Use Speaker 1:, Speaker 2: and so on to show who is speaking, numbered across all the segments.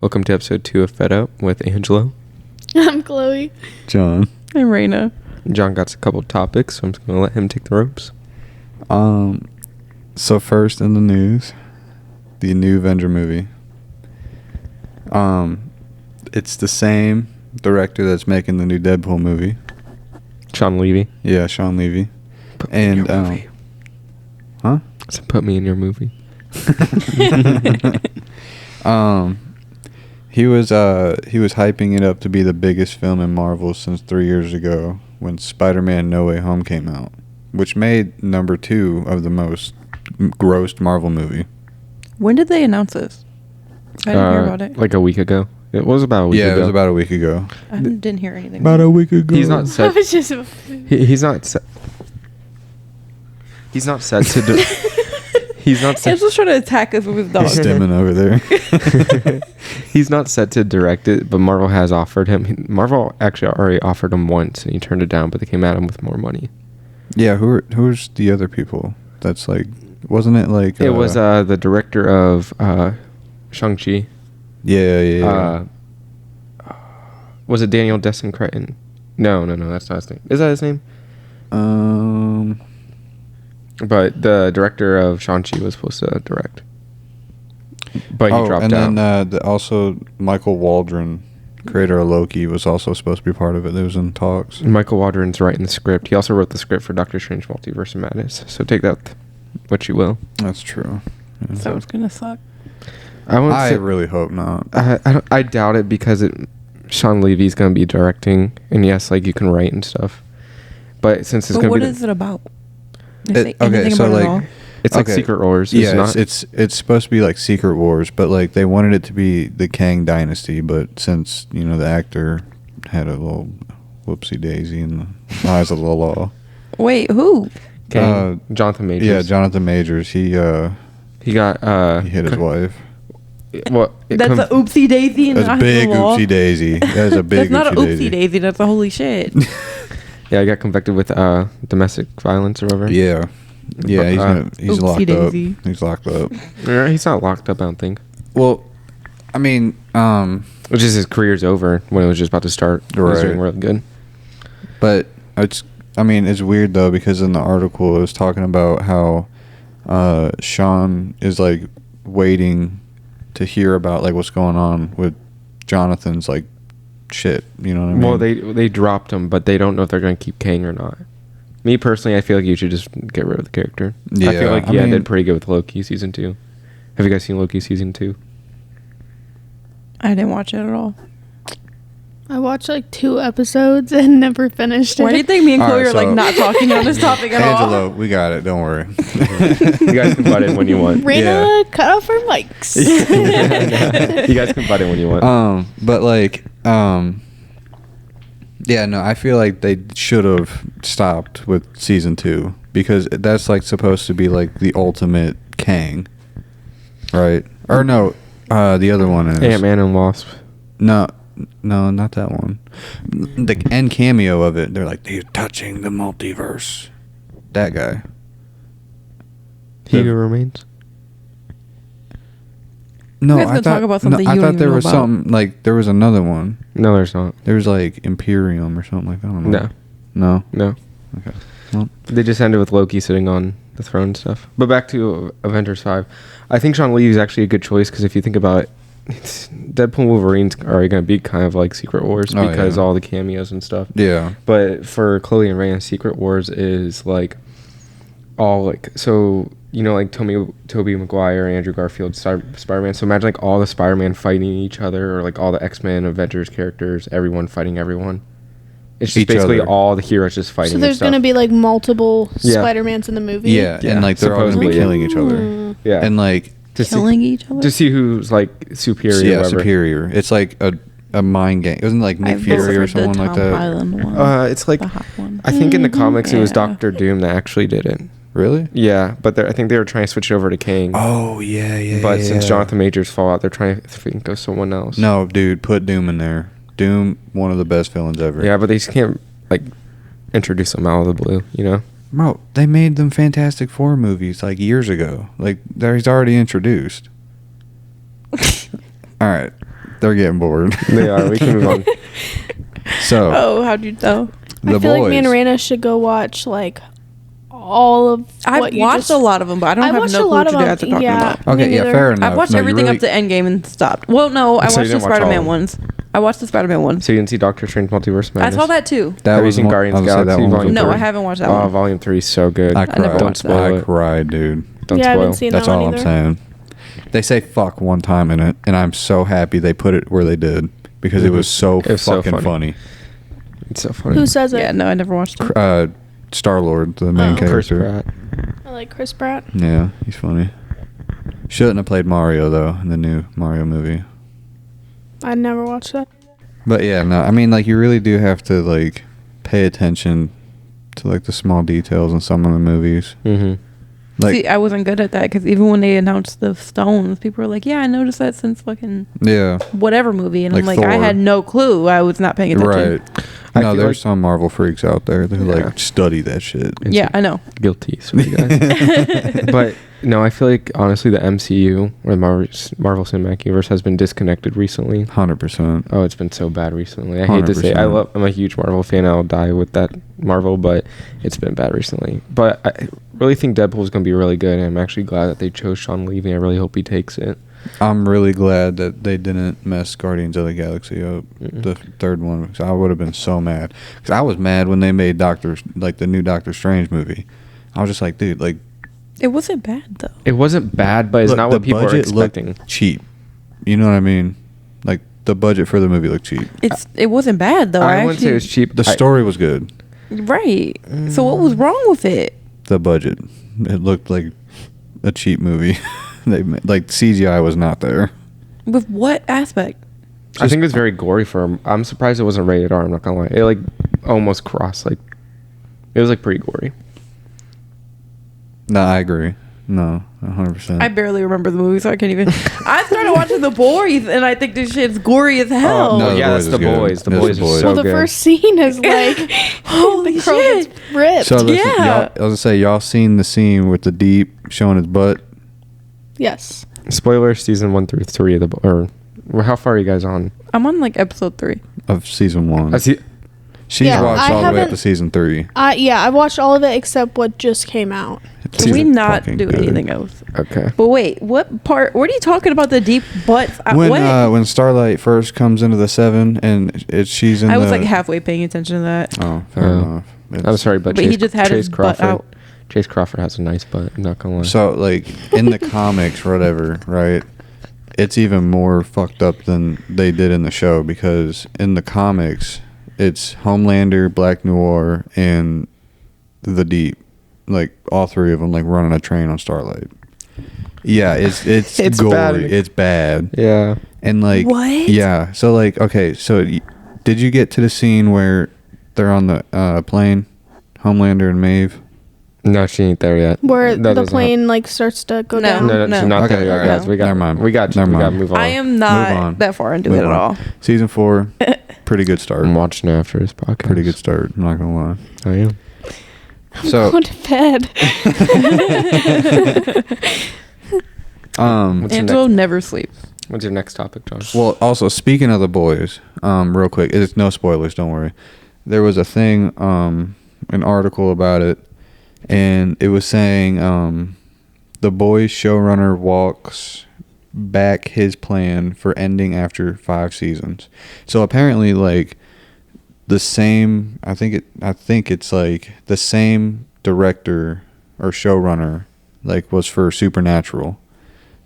Speaker 1: Welcome to episode 2 of Fed Up with Angelo.
Speaker 2: I'm Chloe.
Speaker 3: John.
Speaker 4: I'm Raina.
Speaker 1: John got a couple topics, so I'm just going to let him take the ropes.
Speaker 3: So first in the news, the new Avenger movie. It's the same director that's making the new Deadpool movie.
Speaker 1: Sean Levy.
Speaker 3: Yeah, Sean Levy.
Speaker 1: Put me in your movie.
Speaker 3: Huh?
Speaker 1: So put me in your movie.
Speaker 3: He was hyping it up to be the biggest film in Marvel since 3 years ago when Spider-Man No Way Home came out, which made number 2 of the most grossed Marvel movie.
Speaker 4: When did they announce this? I didn't hear about it.
Speaker 1: Like a week ago. It was about a week ago.
Speaker 3: Yeah, it was about a week ago.
Speaker 4: I didn't hear anything.
Speaker 3: About a week ago.
Speaker 1: He's not
Speaker 2: I
Speaker 1: set.
Speaker 2: was just.
Speaker 1: He's not set. He's not set to. He's not set.
Speaker 4: Angel's trying to attack us with his dog.
Speaker 3: He's stimming over there.
Speaker 1: He's not set to direct it, but Marvel has offered him. Marvel actually already offered him once, and he turned it down. But they came at him with more money.
Speaker 3: Yeah, who's the other people? That's like, wasn't it like?
Speaker 1: It was the director of Shang-Chi.
Speaker 3: Yeah.
Speaker 1: Was it Daniel Destin Cretton? No, that's not his name. Is that his name? But the director of Shang-Chi was supposed to direct. But he dropped out.
Speaker 3: And then also Michael Waldron, creator of Loki, was also supposed to be part of it. That was in talks.
Speaker 1: Michael Waldron's writing the script. He also wrote the script for Doctor Strange Multiverse of Madness. So take that what you will.
Speaker 3: That's true. Yeah.
Speaker 4: So it's gonna suck.
Speaker 3: I really hope not.
Speaker 1: I doubt it because Sean Levy's going to be directing. And yes, like you can write and stuff. But since it's going to be...
Speaker 4: what is it about? Anything
Speaker 3: so
Speaker 4: about
Speaker 3: like...
Speaker 4: it at all?
Speaker 1: It's like Secret Wars.
Speaker 3: Yeah, it's supposed to be like Secret Wars, but like they wanted it to be the Kang Dynasty, but since, the actor had a little whoopsie daisy in the eyes of the law.
Speaker 4: Wait, who?
Speaker 1: Kang, Jonathan Majors.
Speaker 3: Yeah, Jonathan Majors. He
Speaker 1: got...
Speaker 3: he hit his wife.
Speaker 1: Well,
Speaker 4: That's a oopsie daisy.
Speaker 3: That's a big oopsie daisy. That is a big
Speaker 4: That's not
Speaker 3: oopsie
Speaker 4: a oopsie daisy. That's a holy shit.
Speaker 1: Yeah, I got convicted with domestic violence or whatever.
Speaker 3: Yeah. Yeah, he's locked
Speaker 4: daisy.
Speaker 3: up. He's locked up.
Speaker 1: He's not locked up, I don't think.
Speaker 3: Well, I mean,
Speaker 1: which is his career's over when it was just about to start. He was doing really good.
Speaker 3: But it's weird though, because in the article it was talking about how Sean is like waiting to hear about like what's going on with Jonathan's like shit. You know what I mean?
Speaker 1: Well, they dropped him, but they don't know if they're going to keep Kang or not. Me personally, I feel like you should just get rid of the character.
Speaker 3: Yeah,
Speaker 1: I feel like did pretty good with Loki season 2. Have you guys seen Loki season 2?
Speaker 4: I didn't watch it at all.
Speaker 2: I watched like 2 episodes and never finished it.
Speaker 4: Why do you think me and
Speaker 3: All
Speaker 4: Chloe
Speaker 3: right,
Speaker 4: are like
Speaker 3: so-
Speaker 4: not talking on this topic at all?
Speaker 3: Angelo, we got it. Don't worry.
Speaker 1: You guys can butt in when you want.
Speaker 2: Raina, cut off her mics.
Speaker 1: You guys can butt in when you want.
Speaker 3: But like, yeah, no, I feel like they should have stopped with season 2 because that's like supposed to be like the ultimate Kang, right? Or no, the other one is
Speaker 1: Ant-Man and Wasp.
Speaker 3: No, not that one. The end cameo of it, they're like, they're touching the multiverse. That guy.
Speaker 1: He Who Remains.
Speaker 3: No,
Speaker 4: You guys gonna talk about something
Speaker 3: I
Speaker 4: you don't
Speaker 3: thought there
Speaker 4: even know
Speaker 3: was
Speaker 4: about.
Speaker 3: something like there was another one.
Speaker 1: No, there's not.
Speaker 3: There was like Imperium or something like that. I don't know.
Speaker 1: No.
Speaker 3: Okay. Well,
Speaker 1: They just ended with Loki sitting on the throne and stuff. But back to Avengers 5. I think Sean Lee is actually a good choice because if you think about it, Deadpool and Wolverine's already going to be kind of like Secret Wars because all the cameos and stuff.
Speaker 3: yeah.
Speaker 1: But for Chloe and Raina, Secret Wars is like all like, so, like Tobey Maguire, Andrew Garfield, Spider-Man. So imagine like all the Spider-Man fighting each other, or like all the X-Men, Avengers characters, everyone fighting everyone. It's just
Speaker 3: Each
Speaker 1: basically
Speaker 3: other.
Speaker 1: all the heroes just fighting.
Speaker 2: So there's
Speaker 1: going
Speaker 2: going to be like multiple
Speaker 1: Yeah.
Speaker 2: Spider-Mans in the movie?
Speaker 3: Yeah, and like they're all gonna be
Speaker 1: supposedly,
Speaker 3: killing each other.
Speaker 1: Yeah.
Speaker 3: And like
Speaker 1: to
Speaker 4: Killing each other?
Speaker 1: to see who's like superior.
Speaker 3: yeah,
Speaker 1: or whatever.
Speaker 3: superior. It's like a mind game. Wasn't it like Nick
Speaker 4: I
Speaker 3: Fury or
Speaker 4: voted the
Speaker 3: someone like
Speaker 4: Tom
Speaker 3: that?
Speaker 4: Holland one.
Speaker 1: It's like
Speaker 4: the hot one.
Speaker 1: I think in the comics it was
Speaker 4: Yeah.
Speaker 1: Doctor Doom that actually did it.
Speaker 3: Really?
Speaker 1: Yeah, but I think they were trying to switch it over to Kang.
Speaker 3: Oh yeah.
Speaker 1: But since Jonathan Majors fall out, they're trying to think of someone else.
Speaker 3: No, dude, put Doom in there. Doom, one of the best villains ever.
Speaker 1: Yeah, but they just can't like introduce him out of the blue,
Speaker 3: Bro, they made them Fantastic Four movies like years ago. Like he's already introduced. All right. They're getting bored.
Speaker 1: They are. We can move on.
Speaker 3: So
Speaker 4: Oh, how'd you know?
Speaker 3: the
Speaker 2: I feel
Speaker 3: boys.
Speaker 2: like me and Raina should go watch like all of.
Speaker 4: I've
Speaker 2: what you
Speaker 4: watched
Speaker 2: just,
Speaker 4: a lot of them, but I don't
Speaker 2: I
Speaker 4: have
Speaker 2: watched
Speaker 4: no
Speaker 2: a
Speaker 4: clue
Speaker 2: lot
Speaker 4: what
Speaker 2: of
Speaker 4: you
Speaker 2: them.
Speaker 4: guys are talking
Speaker 2: Yeah.
Speaker 4: about.
Speaker 3: Okay,
Speaker 2: Me
Speaker 3: yeah,
Speaker 2: neither.
Speaker 3: fair enough.
Speaker 4: I've watched
Speaker 3: No, you
Speaker 4: everything
Speaker 3: really-
Speaker 4: up to Endgame and stopped. Well, no, I
Speaker 1: So you
Speaker 4: watched the
Speaker 1: didn't watch all
Speaker 4: Spider-Man
Speaker 1: of them?
Speaker 4: ones. I watched the Spider-Man ones.
Speaker 1: So you didn't see Doctor Strange Multiverse
Speaker 4: I
Speaker 1: Madness?
Speaker 4: saw that too.
Speaker 3: That
Speaker 1: Have you
Speaker 3: was
Speaker 1: seen
Speaker 3: one-
Speaker 1: Guardians
Speaker 3: I was gonna say
Speaker 1: Galaxy
Speaker 3: that one was
Speaker 1: Volume
Speaker 3: the
Speaker 4: No,
Speaker 3: third.
Speaker 4: I haven't watched that
Speaker 1: Oh,
Speaker 4: one.
Speaker 1: Volume 3 is so good.
Speaker 3: I
Speaker 4: I never
Speaker 3: cried.
Speaker 1: Don't
Speaker 4: watched that.
Speaker 1: spoil
Speaker 3: I
Speaker 1: it.
Speaker 3: cried, dude.
Speaker 1: Don't
Speaker 2: Yeah, I
Speaker 1: spoil
Speaker 2: haven't
Speaker 1: it.
Speaker 2: seen
Speaker 3: That's
Speaker 2: that
Speaker 3: all
Speaker 2: one
Speaker 3: I'm
Speaker 2: either.
Speaker 3: saying. They say fuck one time in it, and I'm so happy they put it where they did because it was so
Speaker 1: It was so
Speaker 3: fucking
Speaker 1: funny.
Speaker 3: funny.
Speaker 1: It's so funny.
Speaker 2: Who says it?
Speaker 4: Yeah, no, I never watched it.
Speaker 3: Star-Lord, the main
Speaker 2: Oh.
Speaker 1: Chris
Speaker 3: character.
Speaker 1: Pratt.
Speaker 2: I like Chris Pratt.
Speaker 3: Yeah, he's funny. Shouldn't have played Mario though in the new Mario movie.
Speaker 2: I never watched that.
Speaker 3: But yeah, no, I mean like you really do have to like pay attention to like the small details in some of the movies.
Speaker 1: Mm-hmm.
Speaker 3: Like
Speaker 4: See, I wasn't good at that because even when they announced the stones, people were like, "Yeah, I noticed that since fucking
Speaker 3: yeah,
Speaker 4: whatever movie," and I'm
Speaker 3: Like
Speaker 4: like, I
Speaker 3: Thor.
Speaker 4: had no clue. I was not paying attention.
Speaker 3: right.
Speaker 1: I
Speaker 3: No,
Speaker 1: feel
Speaker 3: there's
Speaker 1: like-
Speaker 3: some Marvel freaks out there who
Speaker 1: Yeah.
Speaker 3: like study that shit.
Speaker 1: It's
Speaker 4: Yeah, I know.
Speaker 1: guilty, sweet guys. But no, I feel like honestly the MCU or the Marvel Cinematic Universe has been disconnected recently.
Speaker 3: 100%.
Speaker 1: Oh, it's been so bad recently. I hate to say it.
Speaker 3: 100%.
Speaker 1: I'm a huge Marvel fan. I'll die with that Marvel, but it's been bad recently. But I really think Deadpool is going to be really good, and I'm actually glad that they chose Sean Levy. I really hope he takes it.
Speaker 3: I'm really glad that they didn't mess Guardians of the Galaxy up,
Speaker 1: Mm-mm.
Speaker 3: the third one, because I would have been so mad. Because I was mad when they made the new Doctor Strange movie. I was just like, dude, like,
Speaker 4: It wasn't bad though.
Speaker 1: It wasn't bad, but it's
Speaker 3: look,
Speaker 1: not
Speaker 3: the
Speaker 1: what people are
Speaker 3: budget looked
Speaker 1: expecting.
Speaker 3: cheap. You know what I mean? Like the budget for the movie looked cheap.
Speaker 4: It wasn't bad though.
Speaker 1: I wouldn't say it was cheap.
Speaker 3: The story was good.
Speaker 4: Right. So what was wrong with it?
Speaker 3: The budget, it looked like a cheap movie. Like CGI was not there.
Speaker 4: With what aspect?
Speaker 1: I think it was very gory for him. I'm surprised it wasn't rated R. I'm not gonna lie. It like almost crossed. Like it was like pretty gory.
Speaker 3: No, I agree. No, 100%.
Speaker 4: I barely remember the movie, so I can't even. I started watching The Boys, and I think this shit's gory as hell.
Speaker 3: No, The
Speaker 1: yeah,
Speaker 3: Boys
Speaker 1: that's
Speaker 3: is
Speaker 1: The
Speaker 3: good.
Speaker 1: Boys. The
Speaker 3: That's
Speaker 1: Boys
Speaker 3: The
Speaker 1: are
Speaker 3: Boys.
Speaker 1: so
Speaker 2: well, the
Speaker 1: good.
Speaker 2: first scene is like,
Speaker 4: Holy
Speaker 2: the girl
Speaker 4: shit.
Speaker 2: gets ripped.
Speaker 3: So listen,
Speaker 4: Yeah.
Speaker 3: y'all, I was gonna say y'all seen the scene with the Deep showing his butt.
Speaker 2: Yes.
Speaker 1: Spoiler: season 1 through 3 of the or how far are you guys on?
Speaker 4: I'm on like episode 3.
Speaker 3: Of season 1.
Speaker 1: I see.
Speaker 3: She's
Speaker 2: Yeah,
Speaker 3: watched
Speaker 2: I
Speaker 3: all the way up
Speaker 2: haven't-
Speaker 3: to season 3.
Speaker 2: Yeah, I watched all of it except what just came out.
Speaker 4: Can we
Speaker 3: Season
Speaker 4: not
Speaker 3: fucking
Speaker 4: do
Speaker 3: good.
Speaker 4: anything else?
Speaker 1: Okay.
Speaker 4: But wait, what part? What are you talking about? The deep butts?
Speaker 3: When
Speaker 4: what?
Speaker 3: when Starlight first comes into the 7 and she's in
Speaker 4: I was
Speaker 3: the,
Speaker 4: like halfway paying attention to that.
Speaker 3: Oh, fair
Speaker 1: Oh.
Speaker 3: enough.
Speaker 1: I'm
Speaker 3: It's-
Speaker 1: sorry, but
Speaker 4: But
Speaker 1: Chase,
Speaker 4: he just had
Speaker 1: Chase
Speaker 4: his butt
Speaker 1: Crawford.
Speaker 4: out.
Speaker 1: Chase Crawford has a nice butt. I'm not gonna lie.
Speaker 3: So like in the comics or whatever, right? It's even more fucked up than they did in the show because in the comics it's Homelander, Black Noir, and the Deep, like all three of them, like running a train on Starlight. Yeah, it's
Speaker 1: It's
Speaker 3: gory.
Speaker 1: bad.
Speaker 3: It's bad.
Speaker 1: yeah.
Speaker 3: And like
Speaker 4: What?
Speaker 3: Yeah. So like okay, so did you get to the scene where they're on the plane, Homelander and Maeve?
Speaker 1: No, she ain't there yet.
Speaker 2: Where
Speaker 1: That
Speaker 2: the
Speaker 1: doesn't
Speaker 2: plane like starts to go
Speaker 4: No.
Speaker 2: down.
Speaker 1: No, she's
Speaker 4: No.
Speaker 1: not
Speaker 3: Okay,
Speaker 1: there yet,
Speaker 3: alright.
Speaker 1: guys. We got.
Speaker 3: Never mind.
Speaker 1: We got.
Speaker 3: Never
Speaker 1: we got to
Speaker 3: mind.
Speaker 1: move on.
Speaker 4: I am
Speaker 3: Move
Speaker 4: not
Speaker 3: on.
Speaker 4: that far into
Speaker 3: Move
Speaker 4: it at
Speaker 3: on.
Speaker 4: all.
Speaker 3: Season 4, pretty good start.
Speaker 1: I'm watching after this podcast.
Speaker 3: Pretty good start. I'm not gonna lie.
Speaker 1: I am.
Speaker 3: So,
Speaker 2: Go to bed.
Speaker 1: What's your
Speaker 4: Angelo
Speaker 1: next?
Speaker 4: never sleeps.
Speaker 1: What's your next topic, Josh?
Speaker 3: well, also speaking of the boys, real quick, it's no spoilers. Don't worry. There was a thing, an article about it, and it was saying, the boys showrunner walks back his plan for ending after 5 seasons. So apparently, like the same, I think it's like the same director or showrunner, like was for Supernatural.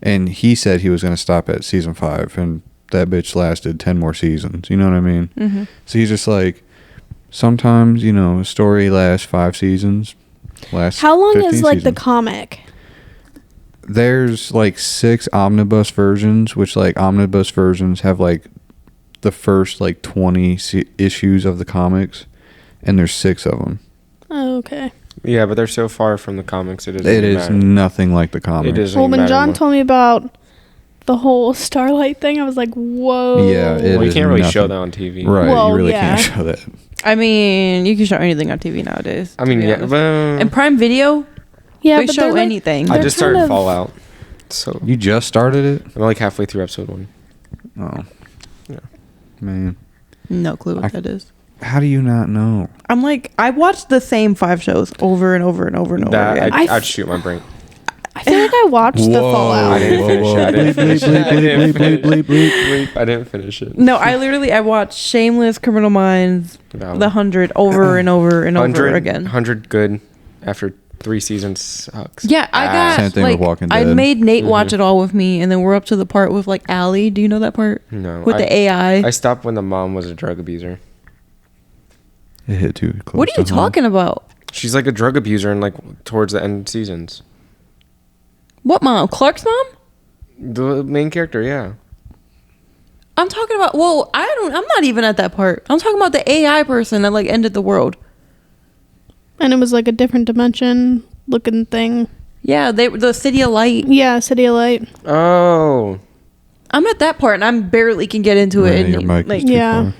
Speaker 3: And he said he was going to stop at season 5, and that bitch lasted 10 more seasons. You know what I mean?
Speaker 4: Mm-hmm.
Speaker 3: So he's just like, sometimes, a story lasts 5 seasons.
Speaker 2: How long
Speaker 3: 15
Speaker 2: is like the
Speaker 3: seasons.
Speaker 2: comic?
Speaker 3: There's like 6 omnibus versions, which like omnibus versions have like the first like 20 issues of the comics, and there's 6 of them.
Speaker 2: Oh, okay.
Speaker 1: Yeah, but they're so far from the comics. It
Speaker 3: It is nothing like the comics.
Speaker 1: It is.
Speaker 2: Well, when John told me about the whole Starlight thing, I was like, whoa.
Speaker 3: Yeah, it
Speaker 1: Well, you
Speaker 3: is
Speaker 1: can't really show
Speaker 3: nothing.
Speaker 1: that on TV.
Speaker 3: Right,
Speaker 2: Well,
Speaker 3: you really
Speaker 2: yeah.
Speaker 3: can't show that.
Speaker 4: I mean, you can show anything on TV nowadays.
Speaker 1: I
Speaker 4: to
Speaker 1: mean,
Speaker 4: be
Speaker 1: yeah,
Speaker 4: honest.
Speaker 1: well,
Speaker 4: And Prime Video,
Speaker 2: Yeah,
Speaker 4: they
Speaker 2: but
Speaker 4: show
Speaker 2: they're, like-
Speaker 4: anything.
Speaker 1: I
Speaker 2: they're
Speaker 1: just started
Speaker 2: kind of-
Speaker 1: Fallout, so
Speaker 3: You just started it?
Speaker 1: I'm like halfway through episode 1.
Speaker 3: Oh. man.
Speaker 4: No clue what that is.
Speaker 3: How do you not know?
Speaker 4: I'm like, I watched the same 5 shows over and over and over and over
Speaker 1: That
Speaker 4: again.
Speaker 1: I'd shoot my brain.
Speaker 2: I feel like I watched the Fallout.
Speaker 1: I didn't finish it. I didn't finish it. I didn't finish it. I didn't finish it.
Speaker 4: No, I watched Shameless, Criminal Minds,
Speaker 1: Valid.
Speaker 4: The 100 over and over and over again.
Speaker 1: 100 good after 3 seasons sucks.
Speaker 4: Yeah, I got
Speaker 3: Same thing
Speaker 4: like
Speaker 3: with Walking
Speaker 4: I
Speaker 3: Dead.
Speaker 4: made Nate watch it all with me, and then we're up to the part with like Allie. Do you know that part?
Speaker 1: No.
Speaker 4: With the AI.
Speaker 1: I stopped when the mom was a drug abuser.
Speaker 3: It hit too close.
Speaker 4: What are you
Speaker 3: to home.
Speaker 4: talking about?
Speaker 1: She's like a drug abuser and like towards the end of seasons.
Speaker 4: What mom? Clark's mom?
Speaker 1: The main character, yeah.
Speaker 4: I'm talking about. Well, I'm not even at that part. I'm talking about the AI person that like ended the world.
Speaker 2: And it was like a different dimension looking thing.
Speaker 4: Yeah, the City of Light.
Speaker 2: Yeah, City of Light.
Speaker 1: Oh.
Speaker 4: I'm at that part, and I'm barely can get into it.
Speaker 3: Yeah,
Speaker 4: And
Speaker 3: your mic
Speaker 4: like,
Speaker 3: is too
Speaker 2: Yeah.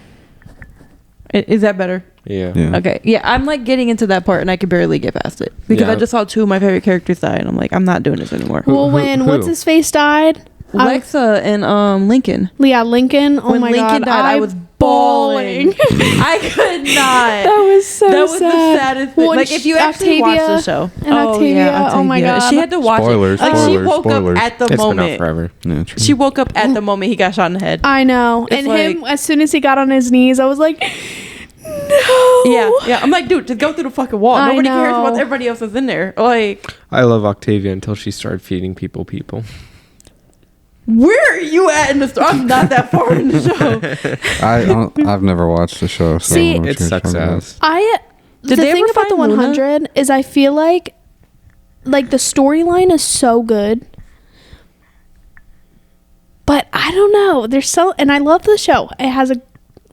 Speaker 3: far.
Speaker 4: is that better?
Speaker 1: Yeah.
Speaker 3: Yeah.
Speaker 4: Okay, yeah, I'm like getting into that part, and I could barely get past it because
Speaker 1: Yeah.
Speaker 4: I just saw 2 of my favorite characters die, and I'm like, I'm not doing this anymore.
Speaker 2: Well, when
Speaker 1: who?
Speaker 2: what's his face died?
Speaker 4: Lexa and Lincoln.
Speaker 2: Yeah, Lincoln. Oh
Speaker 4: When
Speaker 2: my
Speaker 4: Lincoln
Speaker 2: god,
Speaker 4: died, I was bawling. I could not.
Speaker 2: That was so
Speaker 4: That was the
Speaker 2: sad.
Speaker 4: saddest thing.
Speaker 2: Well,
Speaker 4: like if you actually watch the show.
Speaker 2: and Octavia, oh my God.
Speaker 4: She had to watch
Speaker 3: Spoilers,
Speaker 4: it. Like she
Speaker 3: spoilers,
Speaker 4: woke
Speaker 3: spoilers.
Speaker 4: up at the
Speaker 1: It's been out
Speaker 4: moment.
Speaker 1: forever.
Speaker 3: Yeah, true.
Speaker 4: She woke up at the moment he got shot in the head.
Speaker 2: I know.
Speaker 4: It's
Speaker 2: And
Speaker 4: like-
Speaker 2: him, as soon as he got on his knees, I was like, no.
Speaker 4: Yeah. I'm like, dude, just go through the fucking wall.
Speaker 2: I
Speaker 4: Nobody cares
Speaker 2: know.
Speaker 4: what everybody else is in there. Like,
Speaker 1: I love Octavia until she started feeding people.
Speaker 4: where are you at in the story? I'm not that far in the show.
Speaker 3: I've never watched the show. So
Speaker 2: See,
Speaker 3: I don't know what
Speaker 1: It
Speaker 3: you're
Speaker 1: sucks
Speaker 3: talking about.
Speaker 1: ass.
Speaker 2: The
Speaker 4: they
Speaker 2: thing
Speaker 4: ever
Speaker 2: about the
Speaker 4: find Luna?
Speaker 2: 100 is I feel like the storyline is so good. But I don't know. And I love the show. It has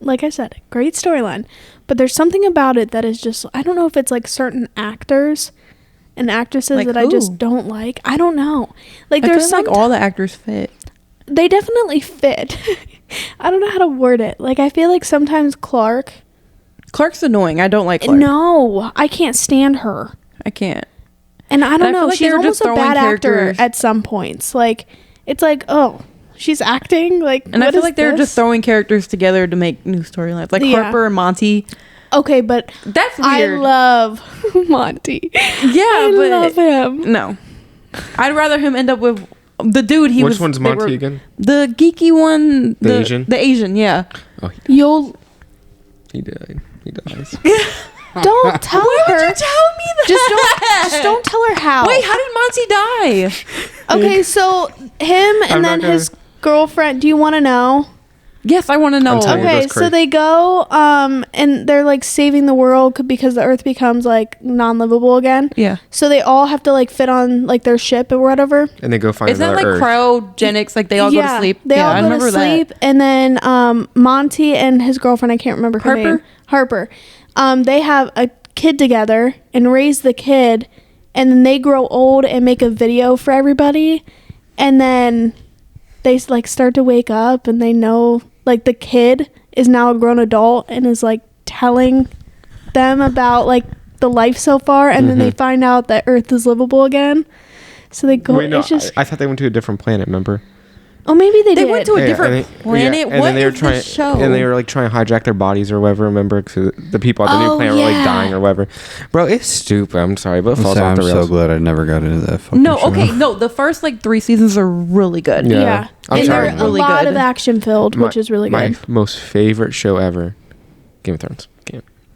Speaker 2: like I said, a great storyline. But there's something about it that is just, I don't know if it's like certain actors and actresses
Speaker 4: Like
Speaker 2: that I
Speaker 4: who?
Speaker 2: just don't like. I don't know. Like
Speaker 4: I
Speaker 2: there's
Speaker 4: feel
Speaker 2: some,
Speaker 4: like all the actors fit.
Speaker 2: they definitely fit. I don't know how to word it. Like I feel like sometimes Clark's
Speaker 4: annoying. I don't like Clark.
Speaker 2: No, I can't stand her.
Speaker 4: I can't.
Speaker 2: And I don't
Speaker 4: I feel
Speaker 2: know.
Speaker 4: like
Speaker 2: She's
Speaker 4: they were just
Speaker 2: almost a
Speaker 4: throwing
Speaker 2: bad actor
Speaker 4: characters-
Speaker 2: at some points. Like, it's like, oh, she's acting. Like,
Speaker 4: And I
Speaker 2: what
Speaker 4: feel
Speaker 2: is
Speaker 4: like they're
Speaker 2: this?
Speaker 4: just throwing characters together to make new storylines. Like
Speaker 2: Yeah.
Speaker 4: Harper and Monty.
Speaker 2: Okay, but
Speaker 4: That's
Speaker 2: I
Speaker 4: weird.
Speaker 2: love Monty.
Speaker 4: Yeah,
Speaker 2: I
Speaker 4: but
Speaker 2: love him.
Speaker 4: no. I'd rather him end up with the dude he was.
Speaker 1: Which one's
Speaker 4: they
Speaker 1: Monty
Speaker 4: were-
Speaker 1: again?
Speaker 4: The geeky one.
Speaker 1: The Asian?
Speaker 4: The Asian, yeah.
Speaker 1: Oh,
Speaker 2: You'll
Speaker 1: he died. He dies.
Speaker 2: don't tell
Speaker 4: Why
Speaker 2: her.
Speaker 4: would you tell me that?
Speaker 2: Just don't tell her how.
Speaker 4: Wait, how did Monty die?
Speaker 2: Okay, so him and
Speaker 1: I'm not
Speaker 2: then
Speaker 1: gonna-
Speaker 2: his girlfriend. Do you want to know?
Speaker 4: Yes, I want to know.
Speaker 1: I'm telling you.
Speaker 2: Okay,
Speaker 1: goes
Speaker 2: so
Speaker 1: crazy.
Speaker 2: they go and they're like saving the world because the earth becomes like non-livable again.
Speaker 4: Yeah.
Speaker 2: So they all have to like fit on like their ship or whatever.
Speaker 1: And they go find
Speaker 4: Isn't that
Speaker 1: another
Speaker 4: like
Speaker 1: Earth.
Speaker 4: cryogenics? Like they all go to sleep.
Speaker 2: They
Speaker 4: yeah,
Speaker 2: all
Speaker 4: I
Speaker 2: go
Speaker 4: remember
Speaker 2: to sleep,
Speaker 4: that.
Speaker 2: and then Monty and his girlfriend, I can't remember her name. Harper. They have a kid together and raise the kid, and then they grow old and make a video for everybody, and then they like start to wake up and they know like the kid is now a grown adult and is like telling them about like the life so far, and then they find out that Earth is livable again. So they go.
Speaker 1: Wait, no,
Speaker 2: it's just
Speaker 1: I thought they went to a different planet. Remember?
Speaker 2: oh, maybe they
Speaker 4: They
Speaker 2: did.
Speaker 4: went to a
Speaker 1: Yeah,
Speaker 4: different
Speaker 1: and they-
Speaker 4: planet.
Speaker 1: yeah, and
Speaker 4: What
Speaker 1: then they were
Speaker 4: is
Speaker 1: trying,
Speaker 4: this show?
Speaker 1: and they were like trying to hijack their bodies or whatever. Remember, because the people at the new
Speaker 2: Oh,
Speaker 1: planet were like
Speaker 2: yeah.
Speaker 1: dying or whatever. Bro, it's stupid. I'm sorry, but it falls off
Speaker 3: I'm
Speaker 1: the
Speaker 3: so
Speaker 1: rails.
Speaker 3: glad I never got into that fucking
Speaker 4: No,
Speaker 3: show.
Speaker 4: okay, no. The first like 3 seasons are really good.
Speaker 1: Yeah.
Speaker 2: Yeah,
Speaker 1: I'm
Speaker 2: and
Speaker 1: sorry.
Speaker 2: they're a
Speaker 4: Really
Speaker 2: lot
Speaker 4: good.
Speaker 2: of action filled, which is really
Speaker 1: My
Speaker 2: good.
Speaker 1: most favorite show ever, Game of Thrones.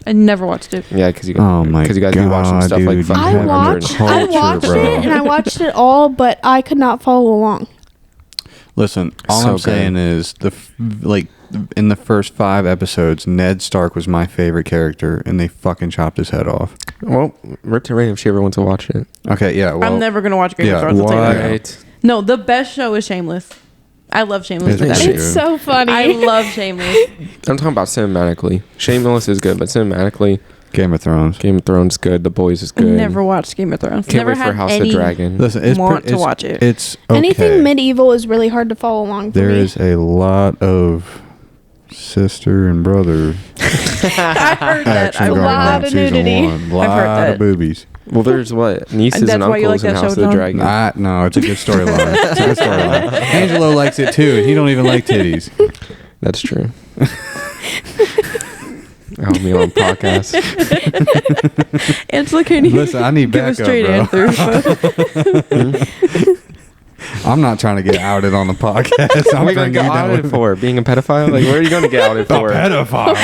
Speaker 4: I never watched it.
Speaker 1: Yeah, because you
Speaker 3: Oh my
Speaker 1: guys be watching
Speaker 3: God,
Speaker 1: stuff like
Speaker 3: dude,
Speaker 1: fucking
Speaker 3: you
Speaker 2: I
Speaker 3: haven't
Speaker 1: 100.
Speaker 2: watched
Speaker 3: culture, bro.
Speaker 2: it and I watched it all, but I could not follow along.
Speaker 3: Listen, all
Speaker 1: So
Speaker 3: I'm
Speaker 1: good.
Speaker 3: saying is in the first 5 episodes, Ned Stark was my favorite character, and they fucking chopped his head off.
Speaker 1: Well, rip to Rain if she ever wants to watch it.
Speaker 3: Okay, yeah. Well,
Speaker 4: I'm never gonna watch Game
Speaker 3: yeah,
Speaker 4: of Thrones. I'll tell you
Speaker 3: what?
Speaker 4: that.
Speaker 1: Right.
Speaker 4: No, the best show is Shameless. I love Shameless.
Speaker 3: It's
Speaker 4: to death.
Speaker 3: pretty
Speaker 2: It's
Speaker 3: good.
Speaker 2: so funny.
Speaker 4: I love Shameless.
Speaker 1: I'm talking about cinematically. Shameless is good, but cinematically,
Speaker 3: Game of Thrones.
Speaker 1: Game of Thrones is good. The Boys is good.
Speaker 4: Never watched Game of Thrones.
Speaker 1: Can't
Speaker 4: Never
Speaker 1: wait for
Speaker 4: had
Speaker 1: House of
Speaker 4: any
Speaker 1: the Dragon.
Speaker 3: Listen, it's
Speaker 4: want
Speaker 3: pre-
Speaker 4: to
Speaker 3: it's,
Speaker 4: watch it.
Speaker 3: It's okay.
Speaker 2: Anything medieval is really hard to follow along for
Speaker 3: There
Speaker 2: me.
Speaker 3: is a lot of sister and brother
Speaker 4: I heard that.
Speaker 3: action
Speaker 4: I
Speaker 3: going
Speaker 2: lot
Speaker 3: on
Speaker 4: heard
Speaker 3: in
Speaker 2: of
Speaker 3: season
Speaker 2: nudity.
Speaker 3: 1.
Speaker 4: I've
Speaker 3: Lot
Speaker 4: heard that.
Speaker 3: of boobies.
Speaker 1: Well, there's what? Nieces and
Speaker 4: That's why you
Speaker 1: uncles
Speaker 4: like
Speaker 1: in
Speaker 4: that
Speaker 1: House
Speaker 4: show,
Speaker 1: of the
Speaker 4: John?
Speaker 1: Dragon.
Speaker 3: No, it's a good storyline. It's a good storyline. Angelo likes it too, and he don't even like titties.
Speaker 1: That's true. I'll be on podcast.
Speaker 4: Angela can't even
Speaker 3: Listen, I need
Speaker 4: give a
Speaker 3: backup,
Speaker 4: straight
Speaker 3: bro.
Speaker 4: answer.
Speaker 3: I'm not trying to get outed on the podcast.
Speaker 1: What
Speaker 3: I'm
Speaker 1: are you going to
Speaker 3: bringing
Speaker 1: get
Speaker 3: you down
Speaker 1: outed
Speaker 3: with
Speaker 1: for? Being a pedophile? Like, what are you going to get outed
Speaker 3: a
Speaker 1: for?
Speaker 3: pedophile.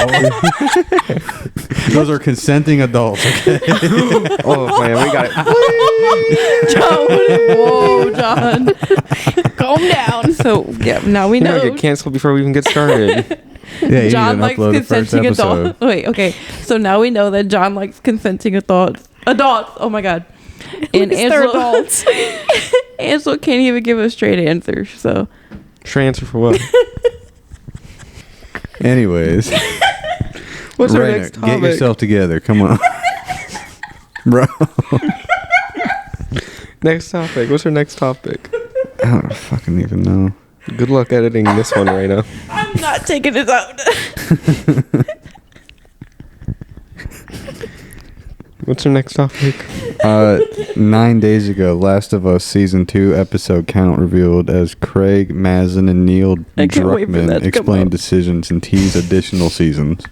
Speaker 3: Those are consenting adults. Okay.
Speaker 1: Oh, man, we got it.
Speaker 4: John, whoa, John.
Speaker 2: Calm down.
Speaker 4: So yeah, now we
Speaker 1: We're going
Speaker 4: know.
Speaker 1: to get canceled before we even get started.
Speaker 3: Yeah,
Speaker 4: John likes consenting adults. Wait, okay. So now we know that John likes consenting adults. Adults. Oh my god. And
Speaker 2: They're
Speaker 4: Angela,
Speaker 2: adults.
Speaker 4: Angela can't even give a straight answer. So
Speaker 1: Straight answer for what?
Speaker 3: Anyways,
Speaker 1: What's our
Speaker 3: Raina,
Speaker 1: next
Speaker 3: get
Speaker 1: topic?
Speaker 3: yourself together. Come on, bro.
Speaker 1: Next topic. What's our next topic?
Speaker 3: I don't fucking even know.
Speaker 1: Good luck editing this one right now.
Speaker 4: I'm not taking it out.
Speaker 1: What's our next topic?
Speaker 3: 9 days ago, Last of Us Season 2 episode count revealed as Craig Mazin and Neil
Speaker 4: I can't wait for that
Speaker 3: Druckmann
Speaker 4: to come
Speaker 3: explain
Speaker 4: out.
Speaker 3: decisions and tease additional seasons.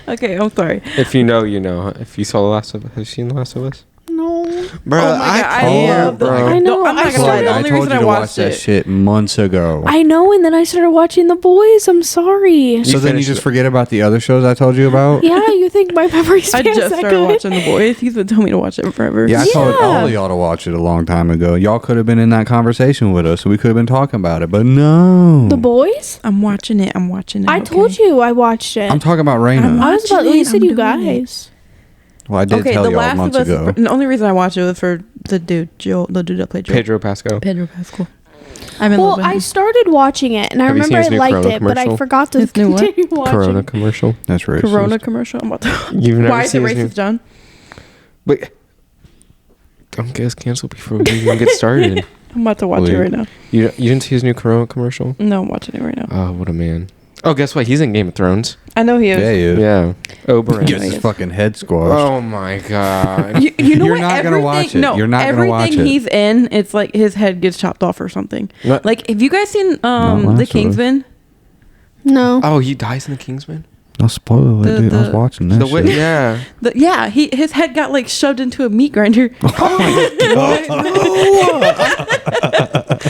Speaker 4: Okay, I'm sorry.
Speaker 1: If you know, you know. If you saw The Last of Us, have you seen The Last of Us?
Speaker 2: No.
Speaker 1: Bro,
Speaker 4: Oh my God, I love
Speaker 1: bro.
Speaker 2: I know.
Speaker 4: I'm not
Speaker 2: I
Speaker 4: gonna lie. The
Speaker 2: started-
Speaker 4: only
Speaker 3: I told
Speaker 4: reason
Speaker 3: you
Speaker 4: I
Speaker 3: to watch
Speaker 4: watched
Speaker 3: that
Speaker 4: it.
Speaker 3: shit months ago.
Speaker 2: I know, and then I started watching The Boys. I'm sorry.
Speaker 3: So then you
Speaker 1: finished
Speaker 3: just
Speaker 1: it.
Speaker 3: forget about the other shows I told you about?
Speaker 2: Yeah, you think my memory
Speaker 4: I
Speaker 2: span
Speaker 4: just
Speaker 2: is that
Speaker 4: started
Speaker 2: good?
Speaker 4: watching The Boys. He's been telling me to watch it forever.
Speaker 3: Yeah, I told
Speaker 2: Yeah.
Speaker 3: all of y'all to watch it a long time ago. Y'all could have been in that conversation with us, so we could have been talking about it, but no.
Speaker 2: The Boys?
Speaker 4: I'm watching it. I'm watching it.
Speaker 2: I told you I watched it.
Speaker 3: I'm talking about Raina.
Speaker 2: I was about
Speaker 4: watching
Speaker 2: you
Speaker 4: it,
Speaker 2: said
Speaker 4: I'm
Speaker 2: you
Speaker 4: doing it.
Speaker 2: guys.
Speaker 3: Well, I did
Speaker 4: Okay,
Speaker 3: tell
Speaker 4: The
Speaker 3: y'all
Speaker 4: Last of
Speaker 3: months
Speaker 4: Us.
Speaker 3: ago.
Speaker 4: The only reason I watched it was for the dude, Joel, the dude that played Joel.
Speaker 1: Pedro Pascal.
Speaker 4: Pedro Pascal. I'm in
Speaker 2: Well,
Speaker 4: love with
Speaker 2: I
Speaker 4: him.
Speaker 2: started watching it, and I
Speaker 1: Have you seen
Speaker 2: remember I
Speaker 1: his new
Speaker 2: liked
Speaker 1: Corona
Speaker 2: it, but I
Speaker 1: commercial?
Speaker 2: forgot to
Speaker 4: His new what?
Speaker 2: continue watching.
Speaker 1: Corona commercial.
Speaker 3: That's racist.
Speaker 4: Corona commercial. I'm about to.
Speaker 1: You've never
Speaker 4: Why is it
Speaker 1: seen his new-
Speaker 4: racist, John?
Speaker 1: Wait. Don't get us canceled before we even get started.
Speaker 4: I'm about to watch
Speaker 3: Wait.
Speaker 4: it right now.
Speaker 1: You didn't see his new Corona commercial?
Speaker 4: No, I'm watching it right now.
Speaker 1: Oh, what a man. Oh, guess what? He's in Game of Thrones.
Speaker 4: I know he is.
Speaker 3: Yeah, he is.
Speaker 1: Yeah. Oberyn.
Speaker 3: Gets his fucking head squashed.
Speaker 1: Oh my god.
Speaker 4: You know
Speaker 3: You're
Speaker 4: what?
Speaker 3: not gonna watch
Speaker 4: Everything-
Speaker 3: it. You're not gonna watch
Speaker 4: everything
Speaker 3: it.
Speaker 4: he's in, it's like his head gets chopped off or something.
Speaker 1: What?
Speaker 4: Like, have you guys seen
Speaker 3: Last of
Speaker 4: The
Speaker 3: Us.
Speaker 4: Kingsman?
Speaker 2: No.
Speaker 1: Oh, he dies in the Kingsman?
Speaker 3: No spoiler,
Speaker 4: The-
Speaker 3: dude. I was
Speaker 4: the-
Speaker 3: watching that
Speaker 1: The way,
Speaker 3: shit.
Speaker 1: yeah.
Speaker 4: Yeah, his head got like shoved into a meat grinder.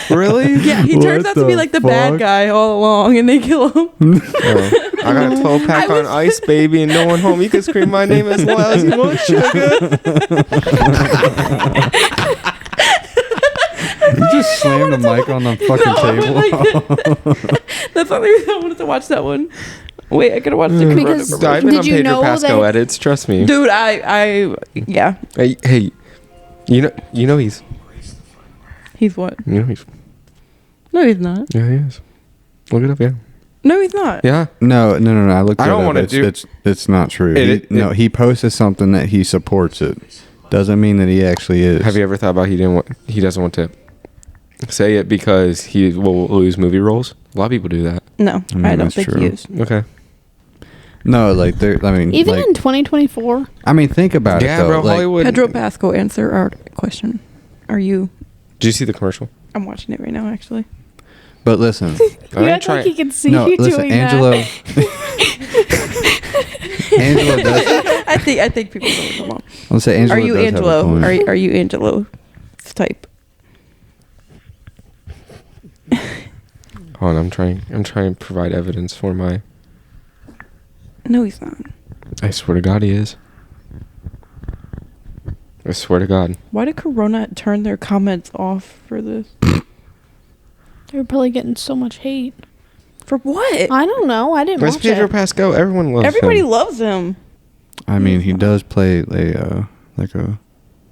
Speaker 1: Really?
Speaker 4: Yeah, he turns
Speaker 3: What
Speaker 4: out to be
Speaker 3: the
Speaker 4: like the
Speaker 3: fuck?
Speaker 4: bad guy all along, and they kill him.
Speaker 1: Oh, I got a 12 pack on ice, baby, and no one home. You can scream my name as loud as you want, sugar.
Speaker 3: You just slammed the mic on the fucking table.
Speaker 4: That's the only reason I wanted to watch that one. Wait, I could have watched the Corona
Speaker 2: Because-
Speaker 4: commercial.
Speaker 1: Dive in
Speaker 2: Did
Speaker 1: on
Speaker 2: you
Speaker 1: Pedro
Speaker 2: know
Speaker 1: Pascal
Speaker 2: that-
Speaker 1: edits, trust me.
Speaker 4: Dude, yeah.
Speaker 1: Hey, you know he's,
Speaker 4: He's what?
Speaker 1: you know he's,
Speaker 4: No, he's not.
Speaker 1: yeah, he is. Look it up, yeah.
Speaker 4: No, he's not.
Speaker 1: Yeah.
Speaker 3: No. I looked
Speaker 1: I
Speaker 3: it
Speaker 1: don't
Speaker 3: up.
Speaker 1: wanna
Speaker 3: It's-
Speaker 1: do-
Speaker 3: It's not true.
Speaker 1: It-
Speaker 3: No, he posted something that he supports it. Doesn't mean that he actually is.
Speaker 1: Have you ever thought about he doesn't want to say it because he will lose movie roles? A lot of people do that.
Speaker 4: No,
Speaker 3: I mean,
Speaker 4: I don't
Speaker 3: that's
Speaker 4: think
Speaker 3: true.
Speaker 4: he is.
Speaker 1: Okay.
Speaker 3: No, like there. I mean,
Speaker 2: Even
Speaker 3: like,
Speaker 2: in 2024.
Speaker 3: I mean, think about
Speaker 1: Yeah,
Speaker 3: it though.
Speaker 1: bro,
Speaker 3: Like,
Speaker 1: Hollywood.
Speaker 4: Pedro Pascal, answer our question. Are you?
Speaker 1: Did you see the commercial?
Speaker 4: I'm watching it right now, actually.
Speaker 3: but listen,
Speaker 1: I
Speaker 2: You
Speaker 1: ain't
Speaker 2: act like he can see
Speaker 3: no,
Speaker 2: you
Speaker 3: listen,
Speaker 2: doing
Speaker 3: Angelo.
Speaker 2: that.
Speaker 3: Angelo does.
Speaker 4: I think people know what I'm on.
Speaker 3: I'll say Angelo
Speaker 4: Are you
Speaker 3: does have a
Speaker 4: Angelo?
Speaker 3: point.
Speaker 4: Are you Angelo type?
Speaker 1: Hold on, I'm trying to provide evidence for my.
Speaker 4: No, he's not.
Speaker 1: I swear to God, he is. I swear to God.
Speaker 4: Why did Corona turn their comments off for this?
Speaker 2: They're probably getting so much hate.
Speaker 4: For what?
Speaker 2: I don't know. I didn't
Speaker 1: Where's
Speaker 2: watch
Speaker 1: Pedro
Speaker 2: it.
Speaker 1: Pascal? Everyone loves
Speaker 4: Everybody
Speaker 1: him.
Speaker 4: loves him.
Speaker 3: I mean, he does play a like a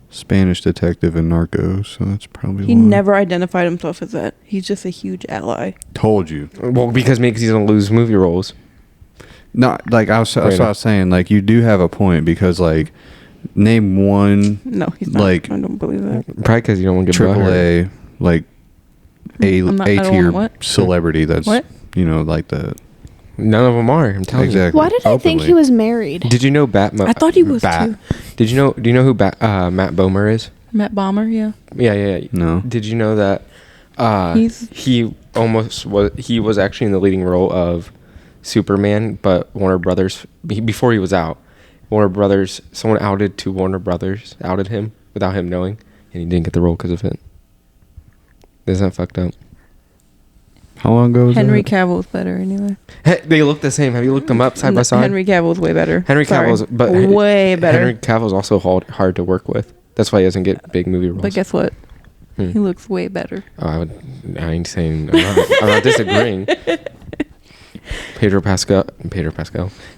Speaker 3: Spanish detective in Narcos, so that's probably.
Speaker 4: He
Speaker 3: why.
Speaker 4: never identified himself as that. He's just a huge ally.
Speaker 3: told you.
Speaker 1: Well, because maybe he's gonna lose movie roles.
Speaker 3: No, like that's what I was saying. Like you do have a point because like name one
Speaker 4: No, he's not.
Speaker 3: Like-
Speaker 4: I don't believe that.
Speaker 1: Probably because you don't want to get
Speaker 3: triple
Speaker 1: butthurt.
Speaker 3: A like A
Speaker 4: I'm not- I don't
Speaker 3: tier
Speaker 4: want what?
Speaker 3: celebrity that's
Speaker 4: What?
Speaker 3: like the
Speaker 1: None of them are. I'm telling
Speaker 3: exactly.
Speaker 2: Why did I think
Speaker 3: openly.
Speaker 2: he was married?
Speaker 1: you. Did you know Batman?
Speaker 4: I thought he was too.
Speaker 1: Did you know? Do you know who Matt Bomer is?
Speaker 4: Matt Bomber, yeah.
Speaker 1: Yeah.
Speaker 3: No.
Speaker 1: Did you know that?
Speaker 4: He's-
Speaker 1: he almost was. He was actually in the leading role of Superman, but Warner Brothers before he was out, someone outed him without him knowing, and he didn't get the role because of it. Isn't that fucked up?
Speaker 3: How long ago was
Speaker 4: Henry
Speaker 3: that?
Speaker 4: Cavill's better anyway.
Speaker 1: Hey, they look the same. Have you looked them up side by side?
Speaker 4: Henry Cavill's way better. Way better.
Speaker 1: Henry Cavill's also hard to work with. That's why he doesn't get big movie roles.
Speaker 4: But guess what? He looks way better.
Speaker 1: I ain't saying. I'm not disagreeing. Pedro Pascal.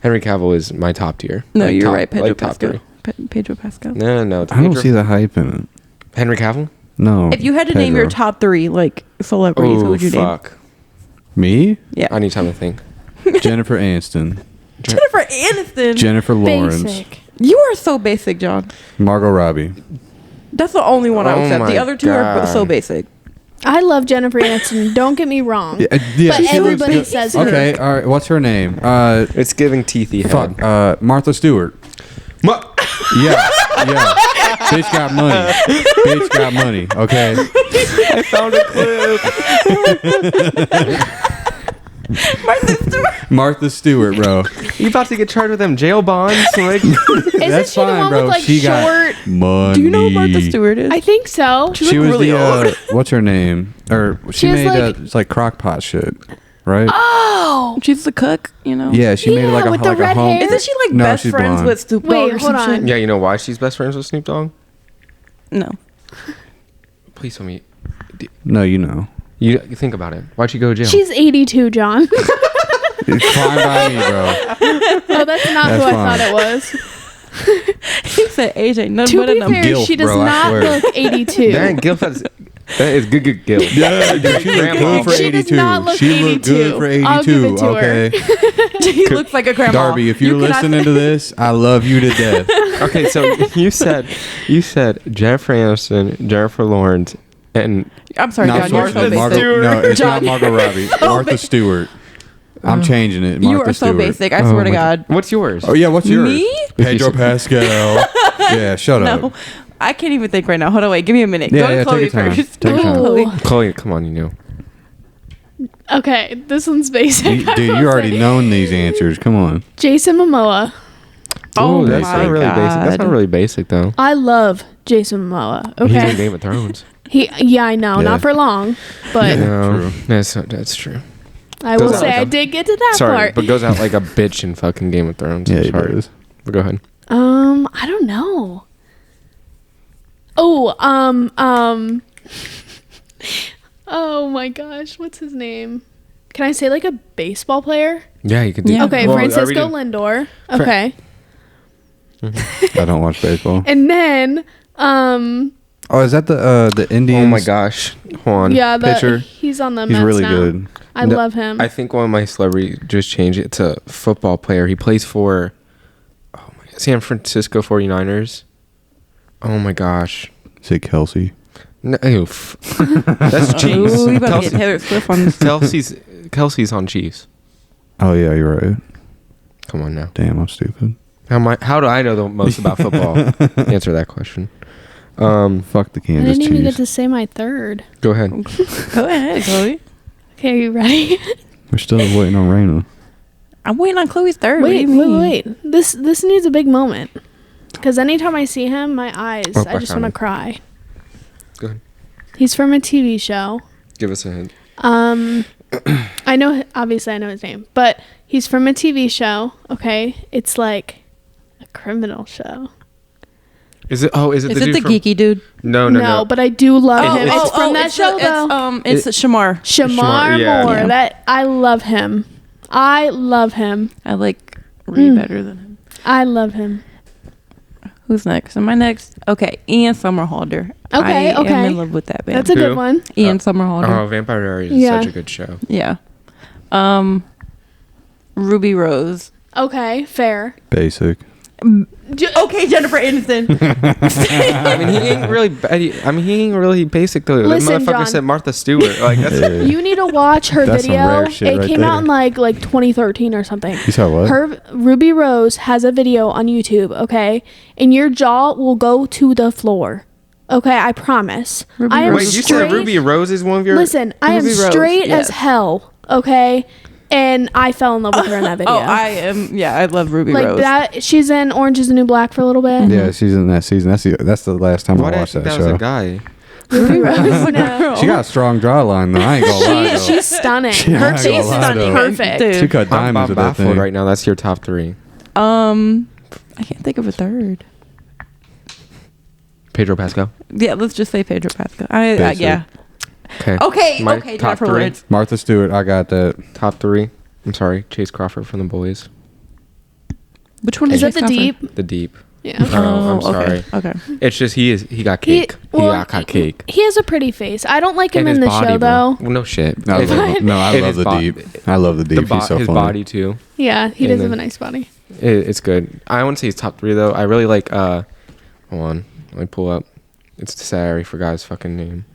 Speaker 1: Henry Cavill is my top tier.
Speaker 4: No,
Speaker 1: like
Speaker 4: you're
Speaker 1: top,
Speaker 4: right. Pedro
Speaker 1: like
Speaker 4: Pascal. Pedro Pascal.
Speaker 1: No.
Speaker 3: I don't see the hype in it.
Speaker 1: Henry Cavill.
Speaker 3: No.
Speaker 4: If you had to name your top 3 like celebrities, what would you name?
Speaker 3: Me?
Speaker 4: Yeah.
Speaker 1: I need time to think.
Speaker 3: Jennifer Aniston.
Speaker 4: Jennifer Aniston.
Speaker 3: Jennifer Lawrence.
Speaker 2: Basic.
Speaker 4: You are so basic, John.
Speaker 3: Margot Robbie.
Speaker 4: That's the only one I
Speaker 1: Oh
Speaker 4: accept. The
Speaker 1: my
Speaker 4: other 2 are
Speaker 1: God.
Speaker 4: so basic.
Speaker 2: I love Jennifer Aniston. Don't get me wrong.
Speaker 3: Yeah,
Speaker 2: But
Speaker 3: she looks
Speaker 2: everybody
Speaker 3: good.
Speaker 2: says her.
Speaker 3: Okay, all right. What's her name?
Speaker 1: It's giving teethy head.
Speaker 3: Fuck. Martha Stewart. Yeah. Bitch got money. Bitch got money. Okay.
Speaker 1: I found a clip.
Speaker 3: Martha Stewart, bro.
Speaker 1: You about to get charged with them jail bonds? Like,
Speaker 2: Isn't
Speaker 3: That's
Speaker 2: she the
Speaker 3: fine,
Speaker 2: one
Speaker 3: bro.
Speaker 2: with like
Speaker 3: She got
Speaker 2: short?
Speaker 3: money.
Speaker 4: Do you know who Martha Stewart is?
Speaker 2: I think so.
Speaker 3: She was
Speaker 4: really
Speaker 3: the
Speaker 4: old.
Speaker 3: what's her name? Or she
Speaker 2: She was
Speaker 3: made
Speaker 2: like-
Speaker 3: it's like crock pot shit, right?
Speaker 2: Oh.
Speaker 4: She's the cook, you know?
Speaker 3: Yeah, she made
Speaker 2: Yeah,
Speaker 3: like a
Speaker 2: with the
Speaker 3: like a
Speaker 2: red
Speaker 3: home.
Speaker 2: hair.
Speaker 4: Isn't she like
Speaker 3: No,
Speaker 4: best
Speaker 3: she's
Speaker 4: friends
Speaker 3: blonde.
Speaker 4: with Snoop Dogg
Speaker 2: Wait,
Speaker 4: or some
Speaker 2: hold on.
Speaker 4: shit?
Speaker 1: yeah, you know why she's best friends with Snoop Dogg?
Speaker 4: No.
Speaker 1: Please tell me.
Speaker 3: No, you know.
Speaker 1: You think about it. Why'd she go to jail?
Speaker 2: She's 82, John.
Speaker 3: It's fine by me, bro.
Speaker 2: Oh, that's not
Speaker 3: That's
Speaker 2: who I
Speaker 3: fine.
Speaker 2: thought it was.
Speaker 4: He said AJ, none
Speaker 2: To
Speaker 4: but a
Speaker 2: be
Speaker 4: number.
Speaker 2: fair,
Speaker 3: Gilf,
Speaker 2: she does
Speaker 3: bro, I
Speaker 2: not
Speaker 3: swear.
Speaker 2: look 82.
Speaker 1: Dang, Gil, that is good Gil.
Speaker 3: Yeah, dude, she looked
Speaker 1: Grandma.
Speaker 3: good for
Speaker 2: She does
Speaker 3: 82.
Speaker 2: not look
Speaker 3: She looked
Speaker 2: 82.
Speaker 3: good for
Speaker 2: I'll give
Speaker 3: 82.
Speaker 2: it to her.
Speaker 3: Okay,
Speaker 4: He looks like a grandma.
Speaker 3: Darby, if you're
Speaker 4: You cannot
Speaker 3: listening to this, I love you to death.
Speaker 1: Okay, so you said Jennifer Aniston, Jennifer Lawrence, and
Speaker 4: I'm sorry,
Speaker 3: Not
Speaker 4: John. You're so
Speaker 3: Martha
Speaker 4: basic.
Speaker 3: Stewart. No, it's
Speaker 4: John.
Speaker 3: not Margot Robbie. Martha Stewart. I'm changing it. Martha
Speaker 4: You are so
Speaker 3: Stewart.
Speaker 4: basic. I swear to God.
Speaker 1: what's yours?
Speaker 3: Oh yeah, what's yours?
Speaker 4: Me?
Speaker 3: Pedro Pascal. Yeah, shut
Speaker 4: No.
Speaker 3: up.
Speaker 4: I can't even think right now. Hold on, wait. Give me a minute.
Speaker 3: Yeah,
Speaker 4: Go to
Speaker 3: yeah,
Speaker 4: Chloe
Speaker 3: take your time.
Speaker 4: first.
Speaker 3: Take your time.
Speaker 4: Chloe.
Speaker 2: Ooh.
Speaker 1: Chloe, come on, you know.
Speaker 2: Okay, this one's basic.
Speaker 3: Dude, you already known these answers. Come on.
Speaker 2: Jason Momoa.
Speaker 4: Oh
Speaker 1: Ooh, that's
Speaker 4: my
Speaker 1: not really basic. That's
Speaker 4: God.
Speaker 1: not really basic though.
Speaker 2: I love Jason Momoa.
Speaker 1: He's in
Speaker 2: Okay.
Speaker 1: Game of Thrones.
Speaker 2: Yeah, I know.
Speaker 3: Yeah.
Speaker 2: Not for long, but
Speaker 1: No,
Speaker 3: true.
Speaker 1: that's true.
Speaker 2: I will
Speaker 1: Goes out
Speaker 2: say
Speaker 1: like
Speaker 2: I
Speaker 1: a-
Speaker 2: did get to that
Speaker 1: Sorry,
Speaker 2: part.
Speaker 1: but goes out like a bitch in fucking Game of Thrones.
Speaker 3: Yeah, he
Speaker 1: Sorry.
Speaker 3: does.
Speaker 1: But go ahead.
Speaker 2: I don't know. Oh, oh my gosh, what's his name? Can I say like a baseball player?
Speaker 1: Yeah, you could do.
Speaker 4: Yeah.
Speaker 2: Okay,
Speaker 1: Well, are we
Speaker 2: Francisco
Speaker 1: doing-
Speaker 2: Lindor. Okay,
Speaker 3: I don't watch baseball.
Speaker 2: and then
Speaker 3: Oh, is that the Indians?
Speaker 1: Oh my gosh, Juan.
Speaker 2: yeah,
Speaker 3: pitcher.
Speaker 2: he's on the
Speaker 3: He's
Speaker 2: Mets
Speaker 3: really
Speaker 2: now.
Speaker 3: good.
Speaker 2: I
Speaker 1: No,
Speaker 2: love him.
Speaker 1: I think one of my celebrities just changed it to football player. He plays for San Francisco 49ers. Oh my gosh.
Speaker 3: Say Kelsey.
Speaker 1: No, oof. That's Chiefs.
Speaker 4: Ooh, we about to get Taylor Swift on this.
Speaker 1: Kelsey's on Chiefs.
Speaker 3: Oh yeah, you're right.
Speaker 1: Come on now.
Speaker 3: Damn, I'm stupid.
Speaker 1: How do I know the most about football? Answer that question.
Speaker 3: Fuck the
Speaker 2: I
Speaker 3: Kansas
Speaker 2: didn't even get
Speaker 3: Chiefs.
Speaker 2: to say my third.
Speaker 1: Go ahead.
Speaker 4: Go ahead, Chloe.
Speaker 2: Okay, are you ready?
Speaker 3: We're still waiting on Raina.
Speaker 4: I'm waiting on Chloe's third. What do
Speaker 2: wait,
Speaker 4: you mean?
Speaker 2: wait. This needs a big moment. Because anytime I see him, my eyes,
Speaker 1: Oh,
Speaker 2: I just
Speaker 1: found
Speaker 2: want to
Speaker 1: him.
Speaker 2: cry.
Speaker 1: Go ahead.
Speaker 2: He's from a TV show.
Speaker 1: Give us a hint.
Speaker 2: I know, obviously I know his name, but he's from a TV show. Okay, it's like a criminal show.
Speaker 1: Is it? Oh, is it
Speaker 4: Is
Speaker 1: the
Speaker 4: it
Speaker 1: dude
Speaker 4: the
Speaker 1: from?
Speaker 4: geeky dude?
Speaker 1: No.
Speaker 2: but I do love him.
Speaker 1: it's-
Speaker 2: It's from that show though.
Speaker 4: It's Shamar.
Speaker 2: Shamar
Speaker 1: yeah,
Speaker 2: Moore.
Speaker 1: yeah.
Speaker 2: That I love him. I love him.
Speaker 4: I like Ree better than him.
Speaker 2: I love him.
Speaker 4: Who's next? Am I next? Okay, Ian Somerhalder.
Speaker 2: Okay,
Speaker 4: I
Speaker 2: okay.
Speaker 4: am in love with that band.
Speaker 2: That's a
Speaker 1: Who?
Speaker 2: good one.
Speaker 4: Ian Somerhalder.
Speaker 1: Oh, Vampire Diaries is
Speaker 2: Yeah.
Speaker 1: such a good show.
Speaker 4: Yeah. Ruby Rose.
Speaker 2: Okay, fair.
Speaker 3: Basic.
Speaker 4: Okay, Jennifer Aniston.
Speaker 1: I mean, he ain't really. He ain't really basic though.
Speaker 2: Listen,
Speaker 1: That motherfucker
Speaker 2: John.
Speaker 1: said Martha Stewart. Like that's.
Speaker 3: Yeah.
Speaker 2: You need to watch her
Speaker 3: That's some
Speaker 2: video.
Speaker 3: rare shit
Speaker 2: It
Speaker 3: right
Speaker 2: came out in
Speaker 3: there.
Speaker 2: like 2013 or something.
Speaker 3: You saw what?
Speaker 2: Her Ruby Rose has a video on YouTube, okay? And your jaw will go to the floor. Okay, I promise. I am
Speaker 1: Wait, you said
Speaker 2: straight-
Speaker 1: Ruby Rose is one of your.
Speaker 2: Listen, I am
Speaker 4: Ruby Rose,
Speaker 2: straight as
Speaker 4: yes.
Speaker 2: hell, okay? and I fell in love with her in that video.
Speaker 4: Oh, I love Ruby
Speaker 2: like
Speaker 4: Rose.
Speaker 2: that. She's in Orange Is the New Black for a little bit.
Speaker 3: Yeah, she's in that season. That's the last time
Speaker 1: Why
Speaker 3: I
Speaker 1: did I
Speaker 3: watched
Speaker 1: think
Speaker 3: that
Speaker 1: that was
Speaker 3: show.
Speaker 1: a guy?
Speaker 2: Ruby Rose. No.
Speaker 3: She got a strong jawline though. I ain't gonna lie. Though.
Speaker 2: She's stunning.
Speaker 3: Yeah, I
Speaker 2: Her
Speaker 3: ain't
Speaker 2: face
Speaker 3: gonna lie,
Speaker 2: stunning.
Speaker 3: though.
Speaker 2: Perfect.
Speaker 4: Dude.
Speaker 3: She cut
Speaker 1: I'm
Speaker 3: diamonds with that
Speaker 1: baffled
Speaker 3: thing.
Speaker 1: right now. That's your top 3.
Speaker 4: I can't think of a third.
Speaker 1: Pedro Pascal.
Speaker 4: Yeah, let's just say Pedro Pascal.
Speaker 3: Basic.
Speaker 4: Yeah.
Speaker 1: Okay.
Speaker 4: Okay,
Speaker 1: My
Speaker 4: okay,
Speaker 1: top
Speaker 4: Jennifer
Speaker 1: 3.
Speaker 4: Lawrence.
Speaker 3: Martha Stewart, I got that.
Speaker 1: Top 3. I'm sorry, Chase Crawford from The Boys.
Speaker 4: Which one
Speaker 2: Is that
Speaker 4: Chase
Speaker 2: the
Speaker 4: Crawford?
Speaker 2: Deep?
Speaker 1: The Deep.
Speaker 2: Yeah.
Speaker 1: Oh, I'm
Speaker 4: okay.
Speaker 1: sorry.
Speaker 4: Okay.
Speaker 1: It's just he got cake. He got cake.
Speaker 2: He has a pretty face. I don't like him
Speaker 1: And
Speaker 2: in
Speaker 1: his
Speaker 2: the
Speaker 1: body,
Speaker 2: show
Speaker 1: bro.
Speaker 2: though.
Speaker 1: Well, no shit.
Speaker 3: I
Speaker 1: His-
Speaker 3: love, no, I
Speaker 1: and
Speaker 3: love
Speaker 1: his
Speaker 3: the Deep. I love the Deep. He's so
Speaker 1: his
Speaker 3: funny.
Speaker 1: body too.
Speaker 2: Yeah, he
Speaker 1: And
Speaker 2: does have a
Speaker 1: then-
Speaker 2: nice body.
Speaker 1: It's good. I wouldn't say he's top 3 though. I really like hold on. Let me pull up. It's sad I already forgot his fucking name.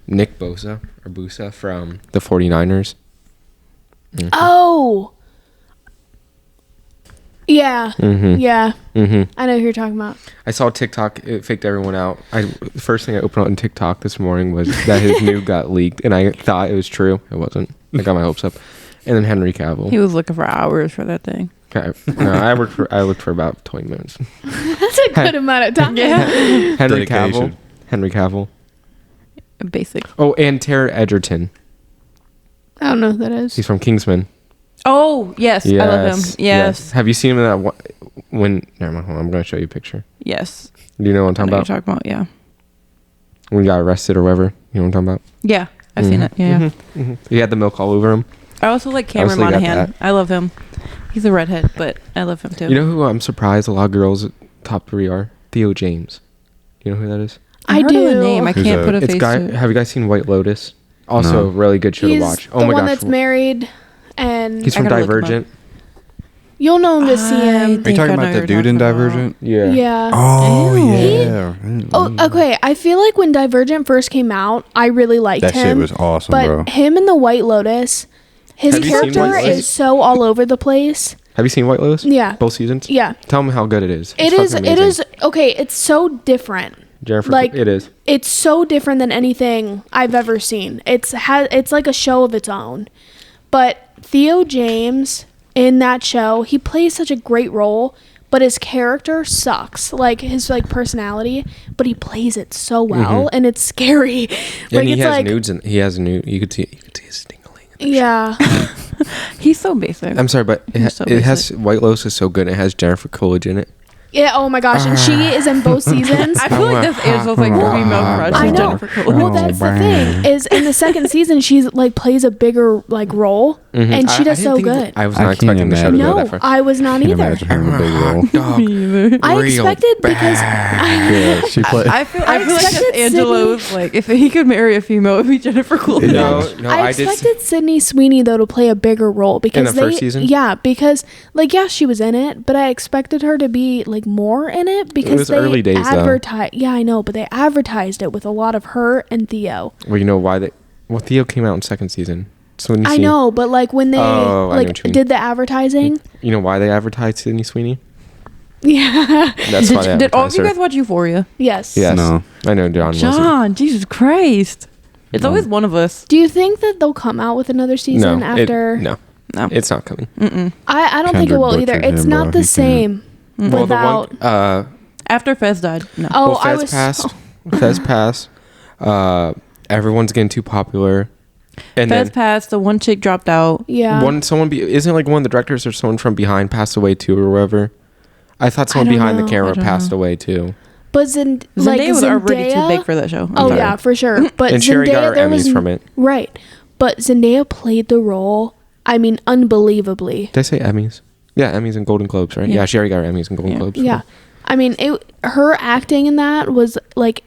Speaker 1: Nick Bosa from the 49ers. Mm-hmm.
Speaker 2: Oh. Yeah.
Speaker 1: Mm-hmm.
Speaker 2: Yeah.
Speaker 1: Mm-hmm.
Speaker 2: I know who you're talking about.
Speaker 1: I saw TikTok. It faked everyone out. The first thing I opened on TikTok this morning was that his nude got leaked, and I thought it was true. It wasn't. I got my hopes up. And then Henry Cavill.
Speaker 4: He was looking for hours for that thing.
Speaker 1: Okay. No, I looked for about 20 minutes.
Speaker 2: That's a good amount of time.
Speaker 4: Yeah.
Speaker 1: Henry
Speaker 3: Dedication.
Speaker 1: Cavill. Henry Cavill.
Speaker 4: Basic.
Speaker 1: Oh, and Taron Egerton.
Speaker 2: I don't know who that is.
Speaker 1: He's from Kingsman.
Speaker 4: Oh, yes. I love him. Yes.
Speaker 1: Have you seen him in that when? Never mind. Hold on, I'm going to show you a picture.
Speaker 4: Yes.
Speaker 1: Do you know what I'm
Speaker 4: I know
Speaker 1: talking
Speaker 4: what
Speaker 1: about?
Speaker 4: you're talking about, yeah.
Speaker 1: When he got arrested or whatever. You know what I'm talking about?
Speaker 4: Yeah. I've seen it. Yeah.
Speaker 1: Mm-hmm. He had the milk all over him.
Speaker 4: I also like Cameron
Speaker 1: also got
Speaker 4: Monaghan.
Speaker 1: that.
Speaker 4: I love him. He's a redhead, but I love him too.
Speaker 1: You know who I'm surprised a lot of girls top 3 are? Theo James. Do you know who that is?
Speaker 2: I
Speaker 4: heard of the
Speaker 2: do.
Speaker 4: name. I
Speaker 3: Who's
Speaker 4: can't
Speaker 3: that?
Speaker 4: put a
Speaker 1: It's
Speaker 4: face
Speaker 1: guy.
Speaker 4: to it.
Speaker 1: Have you guys seen White Lotus? Also
Speaker 3: No.
Speaker 1: a really good show
Speaker 2: He's
Speaker 1: to watch. Oh
Speaker 2: the
Speaker 1: my
Speaker 2: one
Speaker 1: gosh.
Speaker 2: that's married, and
Speaker 1: He's
Speaker 4: I
Speaker 1: from
Speaker 4: gotta look him up.
Speaker 1: Divergent.
Speaker 2: you'll know him to see him.
Speaker 3: Are you
Speaker 4: think
Speaker 3: talking
Speaker 4: I know
Speaker 3: about the
Speaker 4: who
Speaker 3: dude
Speaker 4: you're
Speaker 3: in
Speaker 4: talking about.
Speaker 3: Divergent?
Speaker 1: Yeah.
Speaker 2: Yeah.
Speaker 3: Oh
Speaker 4: Ew.
Speaker 3: yeah.
Speaker 2: Oh, okay. I feel like when Divergent first came out, I really liked
Speaker 3: That
Speaker 2: him.
Speaker 3: shit was awesome,
Speaker 2: but
Speaker 3: bro.
Speaker 2: him in the White Lotus, his
Speaker 1: Have you seen
Speaker 2: character
Speaker 1: White Lotus?
Speaker 2: is so all over the place.
Speaker 1: Have you seen White Lotus?
Speaker 2: Yeah.
Speaker 1: Both seasons?
Speaker 2: Yeah.
Speaker 1: Tell me how good it is.
Speaker 2: It
Speaker 1: It's
Speaker 2: is.
Speaker 1: fucking
Speaker 2: It
Speaker 1: amazing.
Speaker 2: is. Okay. It's so different.
Speaker 1: Jennifer,
Speaker 2: like-
Speaker 1: it is.
Speaker 2: It's so different than anything I've ever seen. It's like a show of its own. But Theo James in that show, he plays such a great role, but his character sucks. Like his personality, but he plays it so well, and it's scary.
Speaker 1: And he
Speaker 2: it's
Speaker 1: has nudes, and he has nude. You could see his dingling.
Speaker 2: Yeah.
Speaker 4: He's so basic.
Speaker 1: I'm sorry, but
Speaker 4: He's so
Speaker 1: it has White Lotus is so good. It has Jennifer Coolidge in it.
Speaker 2: Yeah. Oh my gosh, and she is in both seasons.
Speaker 4: I feel like that's Angel's like female crush.
Speaker 2: I
Speaker 4: is
Speaker 2: know.
Speaker 4: Jennifer Coolidge.
Speaker 2: Well, that's the thing is in the second season she's plays a bigger role, and she does so good.
Speaker 1: I was
Speaker 3: I
Speaker 1: not
Speaker 3: can't
Speaker 1: expecting the show to go
Speaker 2: No,
Speaker 1: that far.
Speaker 2: I was not
Speaker 3: Can
Speaker 2: either.
Speaker 3: imagine her in a big role.
Speaker 1: Dog.
Speaker 2: I
Speaker 1: Real
Speaker 2: expected because
Speaker 3: Yeah, she played.
Speaker 4: I feel
Speaker 2: I
Speaker 4: like that's
Speaker 2: expected
Speaker 4: Angelo's like if he could marry a female, it would be Jennifer Coolidge.
Speaker 1: No,
Speaker 2: I
Speaker 1: I did.
Speaker 2: expected Sydney Sweeney though to play a bigger role because
Speaker 1: the first season?
Speaker 2: Yeah, because she was in it, but I expected her to be more in it because
Speaker 1: was
Speaker 2: they
Speaker 1: early days, though.
Speaker 2: advertised. Yeah, I know, but they advertised it with a lot of her and Theo.
Speaker 1: Well, you know why they? Well, Theo came out in second season. So when you
Speaker 2: I
Speaker 1: see,
Speaker 2: know, but when they
Speaker 1: Oh, I know what you mean.
Speaker 2: did the advertising,
Speaker 1: You know why they advertised Sydney Sweeney?
Speaker 2: yeah,
Speaker 1: That's why they
Speaker 4: Did all of
Speaker 1: advertised
Speaker 4: you
Speaker 1: her.
Speaker 4: guys watch Euphoria?
Speaker 2: yes.
Speaker 1: Yes.
Speaker 3: No.
Speaker 1: I know John wasn't.
Speaker 4: John, Jesus Christ. It's always one of us.
Speaker 2: Do you think that they'll come out with another season after?
Speaker 1: No,
Speaker 4: No.
Speaker 1: it's not coming.
Speaker 4: Mm-mm.
Speaker 2: I don't think it
Speaker 3: Kendrick
Speaker 2: will either.
Speaker 3: butchered
Speaker 2: It's
Speaker 3: him,
Speaker 2: not
Speaker 3: bro.
Speaker 2: the
Speaker 3: He can't.
Speaker 2: same
Speaker 1: Well,
Speaker 2: without.
Speaker 1: the one,
Speaker 4: After Fez died. No.
Speaker 2: Oh,
Speaker 1: well,
Speaker 2: I
Speaker 1: Fez
Speaker 2: was.
Speaker 1: passed. Fez passed. Everyone's getting too popular. And
Speaker 4: Fez
Speaker 1: then
Speaker 4: passed. The one chick dropped out.
Speaker 2: Yeah.
Speaker 1: isn't it one of the directors or someone from behind passed away too or whatever? I thought someone
Speaker 2: don't
Speaker 1: behind
Speaker 2: know.
Speaker 1: the camera
Speaker 4: I don't
Speaker 1: passed
Speaker 4: know.
Speaker 1: away too.
Speaker 2: But
Speaker 4: Zendaya was already too big for that show. I'm
Speaker 2: Oh
Speaker 4: sorry.
Speaker 2: yeah, for sure. But
Speaker 1: And Sherry got
Speaker 2: Zendaya,
Speaker 1: her
Speaker 2: there
Speaker 1: Emmys
Speaker 2: was
Speaker 1: from it.
Speaker 2: right. But Zendaya played the role. I mean, unbelievably.
Speaker 1: Did I say Emmys? Yeah, Emmys and Golden Globes, right?
Speaker 4: Yeah.
Speaker 1: Yeah, Sherry got her Emmys and Golden
Speaker 4: Yeah.
Speaker 1: Globes.
Speaker 2: Yeah. I mean, her acting in that was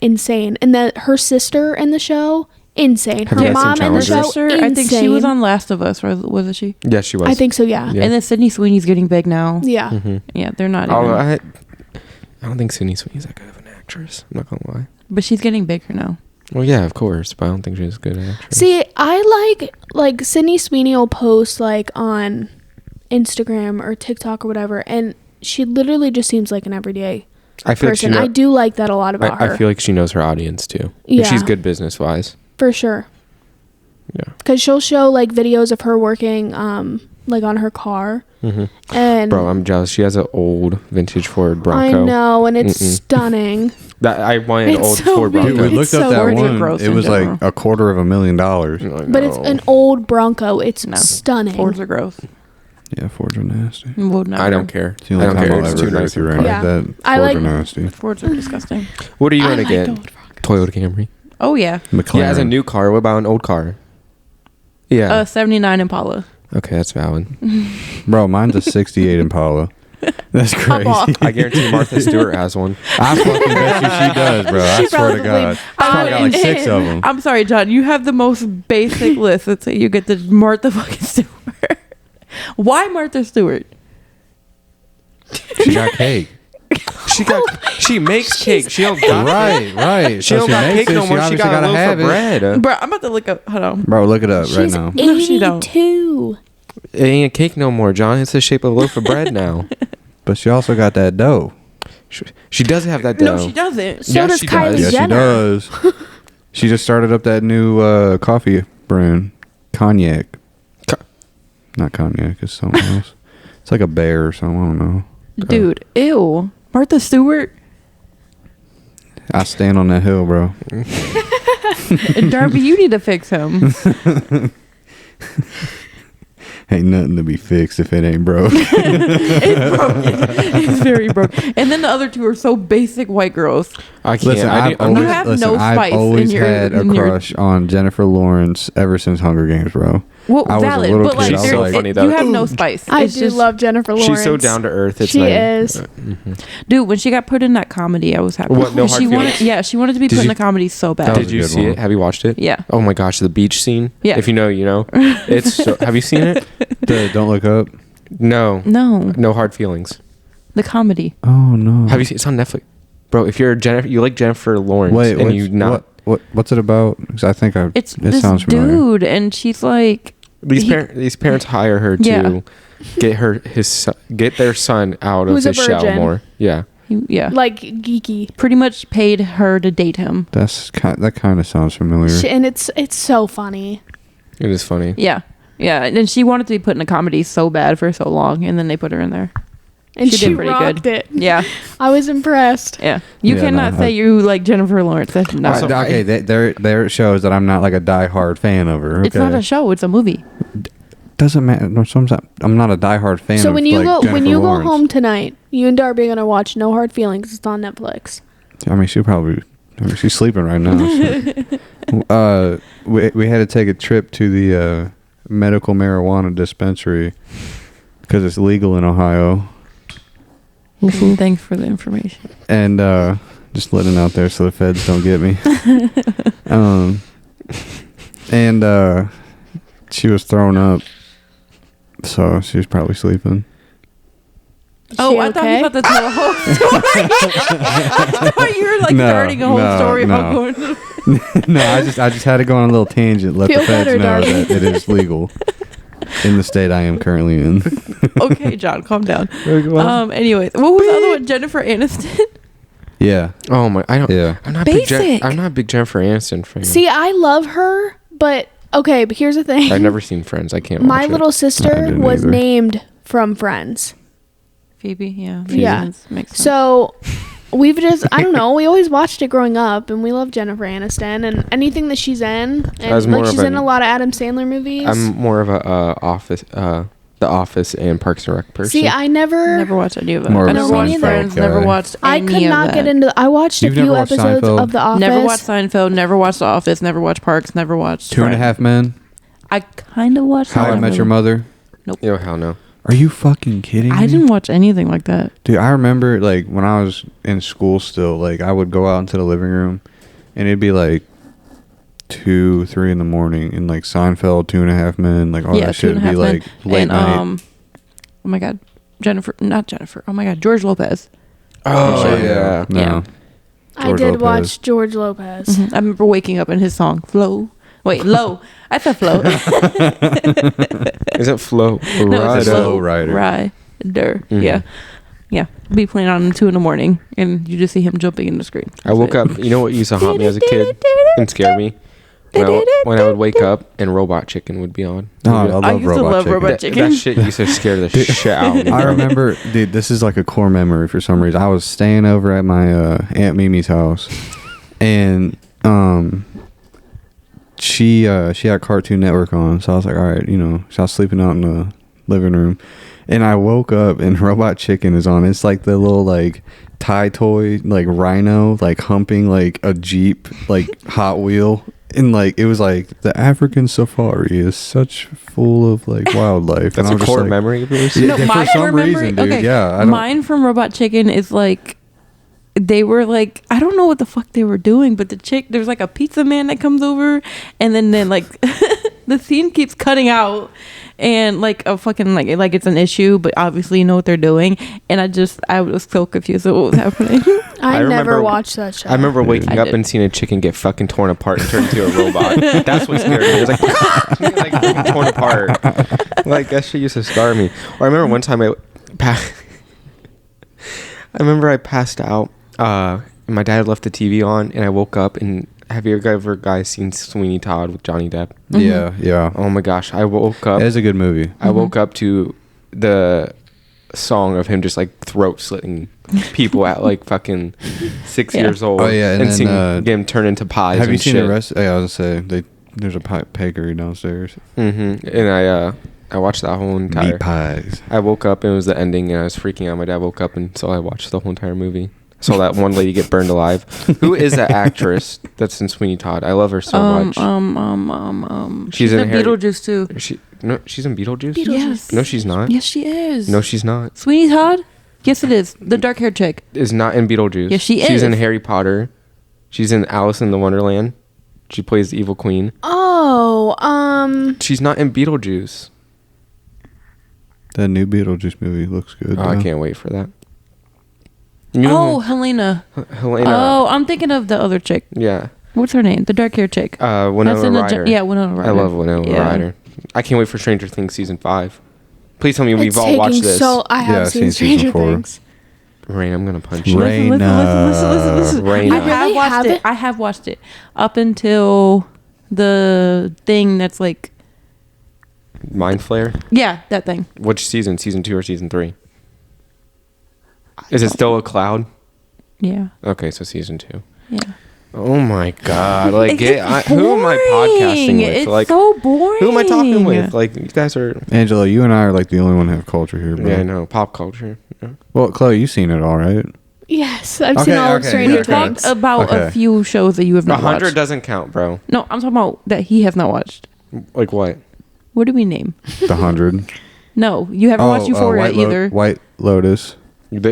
Speaker 2: insane, and that her sister in the show, insane.
Speaker 1: Have
Speaker 2: Her
Speaker 1: you guys seen
Speaker 2: mom in the
Speaker 1: Challengers?
Speaker 2: show,
Speaker 4: Sister,
Speaker 2: insane.
Speaker 4: I think she was on Last of Us, wasn't she?
Speaker 1: Yes, she was.
Speaker 2: I think so. Yeah.
Speaker 1: Yeah.
Speaker 4: And then Sydney Sweeney's getting big now.
Speaker 2: Yeah.
Speaker 1: Mm-hmm.
Speaker 4: Yeah, they're not.
Speaker 1: Oh,
Speaker 4: Even,
Speaker 1: I don't think Sydney Sweeney's that good of an actress. I'm not gonna lie.
Speaker 4: but she's getting bigger now.
Speaker 1: Well, yeah, of course, but I don't think she's a good actress.
Speaker 2: See, I like Sydney Sweeney will post on Instagram or TikTok or whatever, and she literally just seems like an everyday
Speaker 1: I feel
Speaker 2: person.
Speaker 1: like
Speaker 2: I do like that a lot about her.
Speaker 1: I feel like she knows her audience too.
Speaker 2: Yeah.
Speaker 1: And she's good business wise.
Speaker 2: For sure.
Speaker 1: Yeah.
Speaker 2: Because she'll show like videos of her working like on her car. And
Speaker 1: Bro, I'm jealous. She has an old vintage Ford Bronco.
Speaker 2: I know, and it's stunning.
Speaker 1: That I want an
Speaker 2: It's
Speaker 1: old
Speaker 2: so
Speaker 1: Ford Bronco.
Speaker 3: Dude, we
Speaker 2: It's
Speaker 3: looked
Speaker 2: so
Speaker 3: up that
Speaker 4: worth it,
Speaker 3: one.
Speaker 4: gross
Speaker 3: It
Speaker 4: in
Speaker 3: was
Speaker 4: general.
Speaker 3: like $250,000.
Speaker 1: I
Speaker 2: But it's
Speaker 1: know.
Speaker 2: an old Bronco. It's
Speaker 4: No.
Speaker 2: stunning.
Speaker 4: Fords are gross.
Speaker 3: Yeah, Fords are nasty.
Speaker 4: Would never.
Speaker 1: I don't care.
Speaker 3: It's the
Speaker 1: I
Speaker 3: only
Speaker 1: don't
Speaker 3: time
Speaker 1: care.
Speaker 3: I'll
Speaker 1: It's
Speaker 3: ever
Speaker 1: too
Speaker 3: agree
Speaker 1: nice.
Speaker 3: with you,
Speaker 1: and
Speaker 3: right?
Speaker 2: Yeah.
Speaker 3: That
Speaker 2: I
Speaker 3: Fords
Speaker 2: like-
Speaker 3: are nasty.
Speaker 4: Fords are disgusting.
Speaker 1: What are you
Speaker 2: I
Speaker 1: gonna
Speaker 2: like
Speaker 1: get?
Speaker 2: the old Broncos.
Speaker 1: Toyota Camry.
Speaker 4: Oh yeah.
Speaker 3: McLaren.
Speaker 1: Yeah, as a new car. What about an old car? Yeah.
Speaker 4: 79 Impala.
Speaker 1: Okay, that's valid.
Speaker 3: Bro, mine's a 68 Impala. That's crazy.
Speaker 2: on.
Speaker 1: I guarantee Martha Stewart has one.
Speaker 3: I fucking bet you she does, bro. I
Speaker 2: She
Speaker 3: swear to
Speaker 2: probably-
Speaker 3: God. She's probably got like 6 of them.
Speaker 4: I'm sorry, John. You have the most basic list. Let's say you get the Martha fucking Stewart. Why Martha Stewart?
Speaker 3: She got cake.
Speaker 1: She makes cake. She don't got
Speaker 3: Right.
Speaker 1: She don't got
Speaker 3: makes
Speaker 1: cake
Speaker 3: it,
Speaker 1: no more. She
Speaker 3: obviously
Speaker 1: got a
Speaker 3: gotta
Speaker 1: loaf
Speaker 3: have
Speaker 1: of
Speaker 3: it.
Speaker 1: bread.
Speaker 4: Bro, I'm about to look up. Hold on.
Speaker 3: Bro, look it up right
Speaker 2: She's
Speaker 3: now.
Speaker 4: No, she don't.
Speaker 2: 82.
Speaker 1: It ain't a cake no more, John. It's the shape of a loaf of bread now.
Speaker 3: But she also got that dough.
Speaker 1: She does have that dough.
Speaker 4: No, she doesn't.
Speaker 2: So
Speaker 1: Yes,
Speaker 2: does
Speaker 1: she
Speaker 2: Kylie
Speaker 1: does.
Speaker 3: Yeah, she
Speaker 2: Jenner.
Speaker 3: does. She just started up that new coffee brand, Cognac. Not Cognac, it's something else. It's like a bear or something. I don't know.
Speaker 4: Dude, ew. Martha Stewart?
Speaker 3: I stand on that hill, bro.
Speaker 4: Darby, you need to fix him.
Speaker 3: Ain't nothing to be fixed if it ain't broke.
Speaker 4: It's broken. It's very broken. And then the other two are so basic white girls.
Speaker 1: I can't.
Speaker 3: Listen,
Speaker 1: I
Speaker 3: I've
Speaker 1: do,
Speaker 3: always,
Speaker 4: You have no
Speaker 3: I've
Speaker 4: spice in
Speaker 3: always
Speaker 4: your-
Speaker 3: had a
Speaker 4: in your-
Speaker 3: crush on Jennifer Lawrence ever since Hunger Games, bro.
Speaker 4: Well,
Speaker 3: I was a
Speaker 4: valid,
Speaker 3: little
Speaker 4: but like,
Speaker 3: kid, I was
Speaker 4: there's-
Speaker 3: like-
Speaker 1: funny,
Speaker 4: you
Speaker 1: though.
Speaker 4: have no spice.
Speaker 2: I
Speaker 4: It's
Speaker 2: do
Speaker 4: just-
Speaker 2: love Jennifer Lawrence.
Speaker 1: she's so down to earth. It's
Speaker 2: She
Speaker 1: nice.
Speaker 2: is.
Speaker 4: Dude, when she got put in that comedy, I was happy.
Speaker 1: What, No Hard
Speaker 4: she wanted,
Speaker 1: Feelings?
Speaker 4: yeah, she wanted to be
Speaker 1: Did
Speaker 4: put in
Speaker 1: you-
Speaker 4: a comedy so bad.
Speaker 3: That was
Speaker 1: Did
Speaker 3: a
Speaker 1: you
Speaker 3: good
Speaker 1: see
Speaker 3: one.
Speaker 1: it? Have you watched it?
Speaker 4: Yeah.
Speaker 1: Oh my gosh, the beach scene.
Speaker 4: Yeah.
Speaker 1: If you know, you know. It's. So, have you seen it?
Speaker 3: The Don't Look Up.
Speaker 1: No.
Speaker 4: No,
Speaker 1: No hard feelings.
Speaker 4: the comedy.
Speaker 3: Oh no.
Speaker 1: Have you seen? It's on Netflix, bro. If you're Jennifer, you like Jennifer Lawrence,
Speaker 3: Wait,
Speaker 1: and you not.
Speaker 3: what's it about? 'Cause I think
Speaker 4: It's
Speaker 3: it
Speaker 4: this
Speaker 3: sounds familiar.
Speaker 4: dude, and she's like,
Speaker 1: These parents hire her to
Speaker 4: Yeah.
Speaker 1: get their son out of
Speaker 2: Who's a
Speaker 1: his shell
Speaker 2: virgin.
Speaker 1: more. Yeah.
Speaker 4: yeah,
Speaker 2: Like geeky.
Speaker 4: pretty much paid her to date him.
Speaker 3: That kind of sounds familiar.
Speaker 2: And it's so funny.
Speaker 1: It is funny.
Speaker 4: Yeah, yeah, and she wanted to be put in a comedy so bad for so long, and then they put her in there.
Speaker 2: And
Speaker 4: She
Speaker 2: she,
Speaker 4: did pretty
Speaker 2: rocked
Speaker 4: good.
Speaker 2: it.
Speaker 4: Yeah,
Speaker 2: I was impressed.
Speaker 4: yeah. You
Speaker 3: Yeah,
Speaker 4: cannot
Speaker 3: no,
Speaker 4: say
Speaker 3: I-
Speaker 4: you like Jennifer Lawrence. That's not.
Speaker 1: Also,
Speaker 3: Okay, there it shows that I'm not like a diehard fan of her. Okay.
Speaker 4: It's not a show. It's a movie.
Speaker 3: Doesn't matter. No, sometimes I'm not a diehard fan.
Speaker 2: So
Speaker 3: of,
Speaker 2: when you
Speaker 3: like,
Speaker 2: go
Speaker 3: Jennifer
Speaker 2: when you
Speaker 3: Lawrence.
Speaker 2: go home tonight, you and Darby are gonna watch No Hard Feelings. It's on Netflix.
Speaker 3: I mean, she's sleeping right now. So. We had to take a trip to the medical marijuana dispensary because it's legal in Ohio,
Speaker 4: Thanks for the information.
Speaker 3: and just letting it out there so the feds don't get me. And she was thrown up, so she was probably sleeping.
Speaker 4: Oh,
Speaker 2: She
Speaker 4: I thought you
Speaker 2: okay?
Speaker 4: about to tell a whole story. I thought you were like
Speaker 3: No,
Speaker 4: starting a whole
Speaker 3: no,
Speaker 4: story about
Speaker 3: no.
Speaker 4: going to
Speaker 3: No, I just had to go on a little tangent. Let
Speaker 2: Feel
Speaker 3: the feds
Speaker 2: better,
Speaker 3: know
Speaker 2: Darby.
Speaker 3: that it is legal in the state I am currently in.
Speaker 4: Okay, John, calm down. Anyways, what was the other one? Jennifer Aniston?
Speaker 3: Yeah,
Speaker 1: Oh my! I don't.
Speaker 3: yeah.
Speaker 1: I'm not
Speaker 4: Basic.
Speaker 1: I'm not a big Jennifer Aniston fan.
Speaker 2: See, I love her, but okay, but here's the thing.
Speaker 1: I've never seen Friends. I can't.
Speaker 2: My
Speaker 1: watch
Speaker 2: little
Speaker 1: It.
Speaker 3: I
Speaker 2: sister
Speaker 3: didn't
Speaker 2: was
Speaker 3: either.
Speaker 2: named from Friends.
Speaker 4: Phoebe, yeah.
Speaker 2: Yeah.
Speaker 4: Makes sense.
Speaker 2: So we've just I don't know, we always watched it growing up and we love Jennifer Aniston and anything that she's in.
Speaker 1: was
Speaker 2: And
Speaker 1: more
Speaker 2: like
Speaker 1: of
Speaker 2: she's in
Speaker 1: an-
Speaker 2: a lot of Adam Sandler movies.
Speaker 1: I'm more of a The Office and Parks and Rec person.
Speaker 2: See, I
Speaker 4: Never watched any of them.
Speaker 3: More
Speaker 4: I
Speaker 3: of a
Speaker 4: never watched
Speaker 2: Seinfeld
Speaker 4: Friends.
Speaker 3: guy.
Speaker 4: Never watched
Speaker 2: I
Speaker 4: any
Speaker 2: could
Speaker 4: of
Speaker 2: not
Speaker 4: that.
Speaker 2: get into I watched
Speaker 3: You've
Speaker 2: a few
Speaker 3: never watched
Speaker 2: episodes
Speaker 3: Seinfeld?
Speaker 2: of The Office.
Speaker 4: Never watched Seinfeld. Never watched The Office. Never watched Parks. Never watched
Speaker 3: Two and a
Speaker 4: Friends.
Speaker 3: Half Men.
Speaker 4: I kind of watched
Speaker 3: How I
Speaker 4: that
Speaker 3: Met Your
Speaker 4: movie.
Speaker 3: Mother.
Speaker 1: Yo, hell no.
Speaker 3: Are you fucking kidding me?
Speaker 4: I didn't watch anything like that.
Speaker 3: Dude, I remember like when I was in school still, like I would go out into the living room and it'd be like 2, 3 in the morning and like Seinfeld, 2.5 Men, like all
Speaker 4: Yeah,
Speaker 3: that shit would
Speaker 4: 2.5
Speaker 3: be
Speaker 4: Men.
Speaker 3: like late
Speaker 4: And
Speaker 3: night.
Speaker 4: oh my god, not Jennifer. Oh my god, George Lopez.
Speaker 1: Oh
Speaker 4: Sure.
Speaker 1: yeah.
Speaker 3: No.
Speaker 4: Yeah.
Speaker 2: I
Speaker 3: George
Speaker 2: did
Speaker 3: Lopez.
Speaker 2: watch George Lopez.
Speaker 4: I remember waking up in his song "Flow." Wait, low. I said flow.
Speaker 1: Is it Flo?
Speaker 4: No, it's
Speaker 3: Rider.
Speaker 4: Flow
Speaker 3: Rider.
Speaker 4: Rider.
Speaker 1: Mhm.
Speaker 4: Yeah. Yeah. Be playing on at 2 a.m. and you just see him jumping in the screen.
Speaker 1: I woke up. You know what used to haunt me as a kid and scare me? when I would wake up and Robot Chicken would be on.
Speaker 3: Oh, I love
Speaker 4: I used to love Robot Chicken.
Speaker 1: That shit used to scare the shit out of me.
Speaker 3: I remember, dude, this is like a core memory for some reason. I was staying over at my Aunt Mimi's house, and she had Cartoon Network on, so I was like, all right, so I was sleeping out in the living room, and I woke up and Robot Chicken is on. It's like the little like tie toy like rhino like humping like a Jeep like Hot Wheel. And like it was like the African safari is such full of like wildlife.
Speaker 1: That's
Speaker 3: and
Speaker 1: a core memory of yours.
Speaker 3: Yeah, for some reason, dude.
Speaker 4: Okay,
Speaker 3: Yeah,
Speaker 4: mine from Robot Chicken is like they were like, I don't know what the fuck they were doing, but there's like a pizza man that comes over, and then like the scene keeps cutting out, and like a fucking like it's an issue, but obviously you know what they're doing, and I was so confused at what was happening.
Speaker 2: I never
Speaker 1: remember-
Speaker 2: watched that show.
Speaker 1: I remember waking up and seeing a chicken get fucking torn apart and turned into a robot. That's what scared me. It was like fucking torn apart. Like that shit used to scar me. Or I remember one time I passed out. And my dad left the TV on, and I woke up. And have you ever guys seen Sweeney Todd with Johnny Depp?
Speaker 3: Mm-hmm. Yeah.
Speaker 1: Oh my gosh, I woke up.
Speaker 3: It is a good movie.
Speaker 1: I woke up to the song of him just like throat slitting people at like fucking 6 years old.
Speaker 3: Oh yeah, and then,
Speaker 1: seeing him turn into pies.
Speaker 3: have you
Speaker 1: and
Speaker 3: seen
Speaker 1: shit.
Speaker 3: the rest? Yeah, I was gonna say there's a piggery downstairs.
Speaker 1: Mm-hmm. And I watched that whole entire.
Speaker 3: Meat pies.
Speaker 1: I woke up and it was the ending, and I was freaking out. My dad woke up, and so I watched the whole entire movie. Saw that one lady get burned alive. Who is that actress that's in Sweeney Todd? I love her so much.
Speaker 4: She's in Beetlejuice too.
Speaker 1: She's in Beetlejuice.
Speaker 4: Yes.
Speaker 1: No, she's not.
Speaker 4: Yes, she is.
Speaker 1: No, she's not.
Speaker 4: Sweeney Todd? Yes, it is. The dark haired chick.
Speaker 1: Is not in Beetlejuice.
Speaker 4: Yes, she is.
Speaker 1: She's in Harry Potter. She's in Alice in the Wonderland. She plays the evil queen.
Speaker 2: Oh,
Speaker 1: She's not in Beetlejuice.
Speaker 3: That new Beetlejuice movie looks good.
Speaker 1: Oh, I
Speaker 3: though.
Speaker 1: can't wait for that. You know
Speaker 4: Helena.
Speaker 1: Helena.
Speaker 4: Oh, I'm thinking of the other chick.
Speaker 1: Yeah.
Speaker 4: What's her name? The dark haired chick.
Speaker 1: Winona Ryder.
Speaker 4: Winona Ryder.
Speaker 1: I love Winona Ryder. I can't wait for Stranger Things season 5. Please tell me we've
Speaker 2: it's
Speaker 1: all watched
Speaker 2: taking
Speaker 1: this.
Speaker 2: So I have seen
Speaker 3: season
Speaker 2: Stranger
Speaker 3: 4.
Speaker 2: Things.
Speaker 1: Rain, I'm gonna punch you.
Speaker 3: Rain.
Speaker 4: Listen.
Speaker 1: Rain.
Speaker 4: I have watched it. I have watched it up until the thing that's like.
Speaker 1: Mind Flare.
Speaker 4: Yeah, that thing.
Speaker 1: Which season? Season 2 or season 3? Is it still a cloud?
Speaker 4: Yeah.
Speaker 1: Okay, so season 2.
Speaker 4: Yeah.
Speaker 1: Oh my god! Like, who am I
Speaker 4: boring.
Speaker 1: podcasting with?
Speaker 4: It's
Speaker 1: Like,
Speaker 4: so boring.
Speaker 1: who am I talking with? Like, you guys are.
Speaker 3: Angela, you and I are like the only one who have culture here, bro.
Speaker 1: Yeah, I know. Pop culture. Yeah.
Speaker 3: Well, Chloe, you've seen it all, right?
Speaker 2: Yes, I've seen all of Stranger
Speaker 4: We talked
Speaker 2: Things.
Speaker 4: about
Speaker 3: Okay.
Speaker 4: a few shows that you have not
Speaker 1: 100
Speaker 4: watched.
Speaker 1: doesn't count, bro.
Speaker 4: No, I'm talking about that he has not watched.
Speaker 1: Like what?
Speaker 4: What do we name?
Speaker 3: The 100.
Speaker 4: No, you haven't watched Euphoria either.
Speaker 3: White Lotus.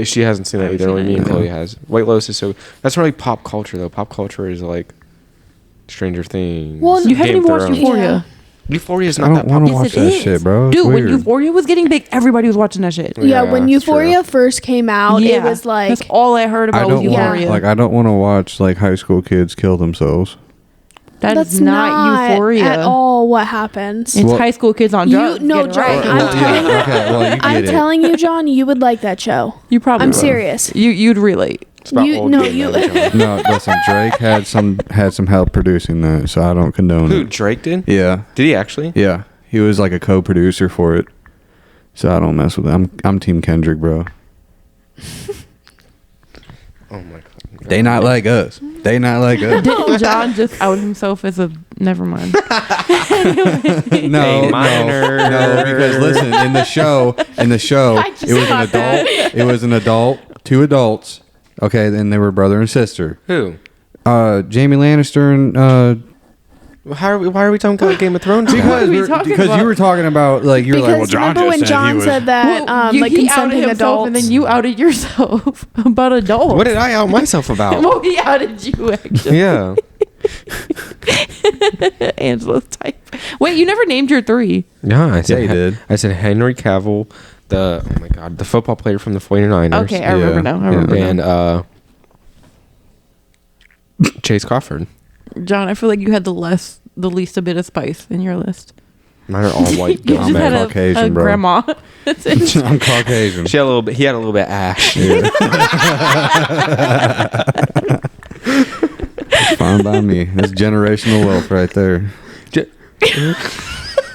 Speaker 1: She hasn't seen that either. Only me and Chloe has. White Lotus is so. That's really pop culture, though. Pop culture is like Stranger Things.
Speaker 2: Well,
Speaker 4: You haven't
Speaker 1: Game
Speaker 4: even
Speaker 1: of
Speaker 4: watched
Speaker 1: Thrones.
Speaker 4: Euphoria.
Speaker 1: Euphoria is
Speaker 3: I
Speaker 1: not
Speaker 3: don't
Speaker 1: that
Speaker 3: want to
Speaker 1: pop.
Speaker 3: watch
Speaker 4: Yes, it
Speaker 3: that
Speaker 4: is.
Speaker 3: shit, bro. It's
Speaker 4: Dude, when
Speaker 3: weird.
Speaker 4: Euphoria was getting big, everybody was watching that shit.
Speaker 2: Yeah, when
Speaker 1: that's
Speaker 2: Euphoria
Speaker 1: true.
Speaker 2: first came out, it was like
Speaker 4: that's all I heard
Speaker 3: I
Speaker 4: about was
Speaker 3: don't want
Speaker 4: Euphoria.
Speaker 3: like I don't want to watch like high school kids kill themselves.
Speaker 2: that's
Speaker 4: is not Euphoria
Speaker 2: at all what happens.
Speaker 4: It's
Speaker 3: Well,
Speaker 4: high school kids on drugs.
Speaker 2: no,
Speaker 4: Get it
Speaker 2: John,
Speaker 4: right.
Speaker 2: I'm telling you.
Speaker 3: Okay, well, you get
Speaker 2: I'm
Speaker 3: it.
Speaker 2: telling you, John, you would like that show.
Speaker 4: You probably
Speaker 2: I'm
Speaker 4: will.
Speaker 2: serious.
Speaker 4: You'd relate.
Speaker 1: It's about
Speaker 2: You-
Speaker 1: old
Speaker 2: no,
Speaker 1: gay
Speaker 2: you-
Speaker 1: men, John.
Speaker 3: No, listen, Drake had some help producing that, so I don't condone
Speaker 1: Who?
Speaker 3: it.
Speaker 1: Drake did?
Speaker 3: Yeah,
Speaker 1: Did he actually?
Speaker 3: yeah, he was like a co-producer for it, so I don't mess with it. I'm Team Kendrick, bro.
Speaker 1: Oh my god.
Speaker 3: They not like us. They not like us.
Speaker 4: Didn't John just out himself as a... Never mind.
Speaker 3: No,
Speaker 1: minor.
Speaker 3: no, because listen, in the show,
Speaker 2: I just
Speaker 3: it was an
Speaker 2: thought that.
Speaker 3: adult. It was an adult, 2 adults. Okay, then they were brother and sister.
Speaker 1: Who?
Speaker 3: Jamie Lannister and
Speaker 1: Why are we talking about Game of Thrones?
Speaker 3: because
Speaker 4: are we talking
Speaker 3: because
Speaker 4: about?
Speaker 3: you were talking about like you're like, well,
Speaker 2: Because
Speaker 3: John
Speaker 2: remember when
Speaker 3: just said he
Speaker 2: John
Speaker 3: was.
Speaker 2: said that, like
Speaker 4: he outed
Speaker 2: consenting
Speaker 4: himself
Speaker 2: adults?
Speaker 4: and then you outed yourself about adults.
Speaker 1: What did I out myself about?
Speaker 4: Well, he outed you, actually.
Speaker 1: Yeah.
Speaker 4: Angela's type. Wait, you never named your 3.
Speaker 1: Yeah, I said
Speaker 3: Yeah, you did.
Speaker 1: I said Henry Cavill, the football player from the 49ers.
Speaker 4: Okay, I remember now. I remember now.
Speaker 1: And Chase Crawford.
Speaker 4: John, I feel like you had the least a bit of spice in your list.
Speaker 1: Mine are all white.
Speaker 4: You
Speaker 3: I'm
Speaker 4: just had
Speaker 3: Caucasian,
Speaker 4: a
Speaker 3: bro.
Speaker 4: grandma. That's it.
Speaker 3: I'm Caucasian.
Speaker 1: He had a little bit ash.
Speaker 3: It's fine. Fine by me. That's generational wealth right there.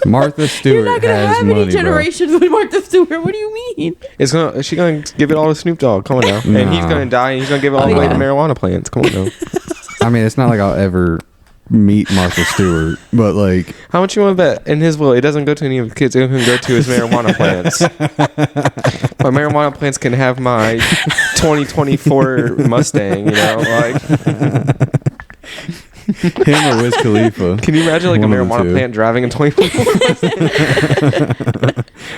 Speaker 3: Martha Stewart
Speaker 4: You're not gonna
Speaker 3: has
Speaker 4: have
Speaker 3: money,
Speaker 4: any generations with Martha Stewart. What do you mean?
Speaker 1: Is she gonna give it all to Snoop Dogg? Come on now. And he's
Speaker 3: Nah.
Speaker 1: gonna die and he's gonna give it all away to marijuana plants. Come on now.
Speaker 3: bro. I mean, it's not like I'll ever meet Martha Stewart, but like,
Speaker 1: How much you want to bet? In his will, it doesn't go to any of his kids. It can go to his marijuana plants. My marijuana plants can have my 2024 Mustang. You know, like.
Speaker 3: him or Wiz Khalifa.
Speaker 1: Can you imagine like a
Speaker 3: One of the
Speaker 1: marijuana
Speaker 3: two.
Speaker 1: plant driving a 2024?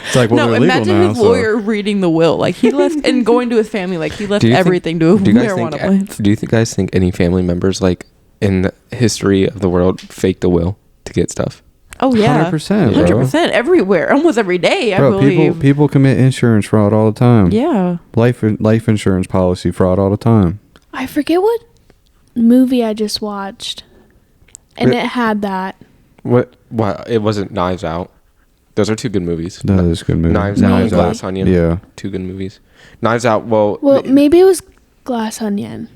Speaker 3: It's like, well,
Speaker 4: No,
Speaker 3: they're legal
Speaker 4: imagine
Speaker 3: now.
Speaker 4: his
Speaker 3: So.
Speaker 4: lawyer reading the will. Like he left and going to his family. Like he left
Speaker 1: Do you think-
Speaker 4: everything to
Speaker 1: do you guys
Speaker 4: marijuana
Speaker 1: think?
Speaker 4: plants.
Speaker 1: Do you guys think any family members like in the history of the world faked a will to get stuff?
Speaker 4: Oh yeah,
Speaker 3: 100%, bro.
Speaker 4: 100% everywhere, almost every day. I
Speaker 3: Bro,
Speaker 4: believe.
Speaker 3: people commit insurance fraud all the time.
Speaker 4: Yeah.
Speaker 3: Life insurance policy fraud all the time.
Speaker 2: I forget what movie I just watched, and it had that.
Speaker 1: What? It wasn't Knives Out. Those are two good movies.
Speaker 3: That is a good movie.
Speaker 1: Knives Out and
Speaker 2: Maybe.
Speaker 1: Glass Onion.
Speaker 3: Yeah.
Speaker 1: Two good movies. Knives Out. Well,
Speaker 2: Maybe it was Glass Onion.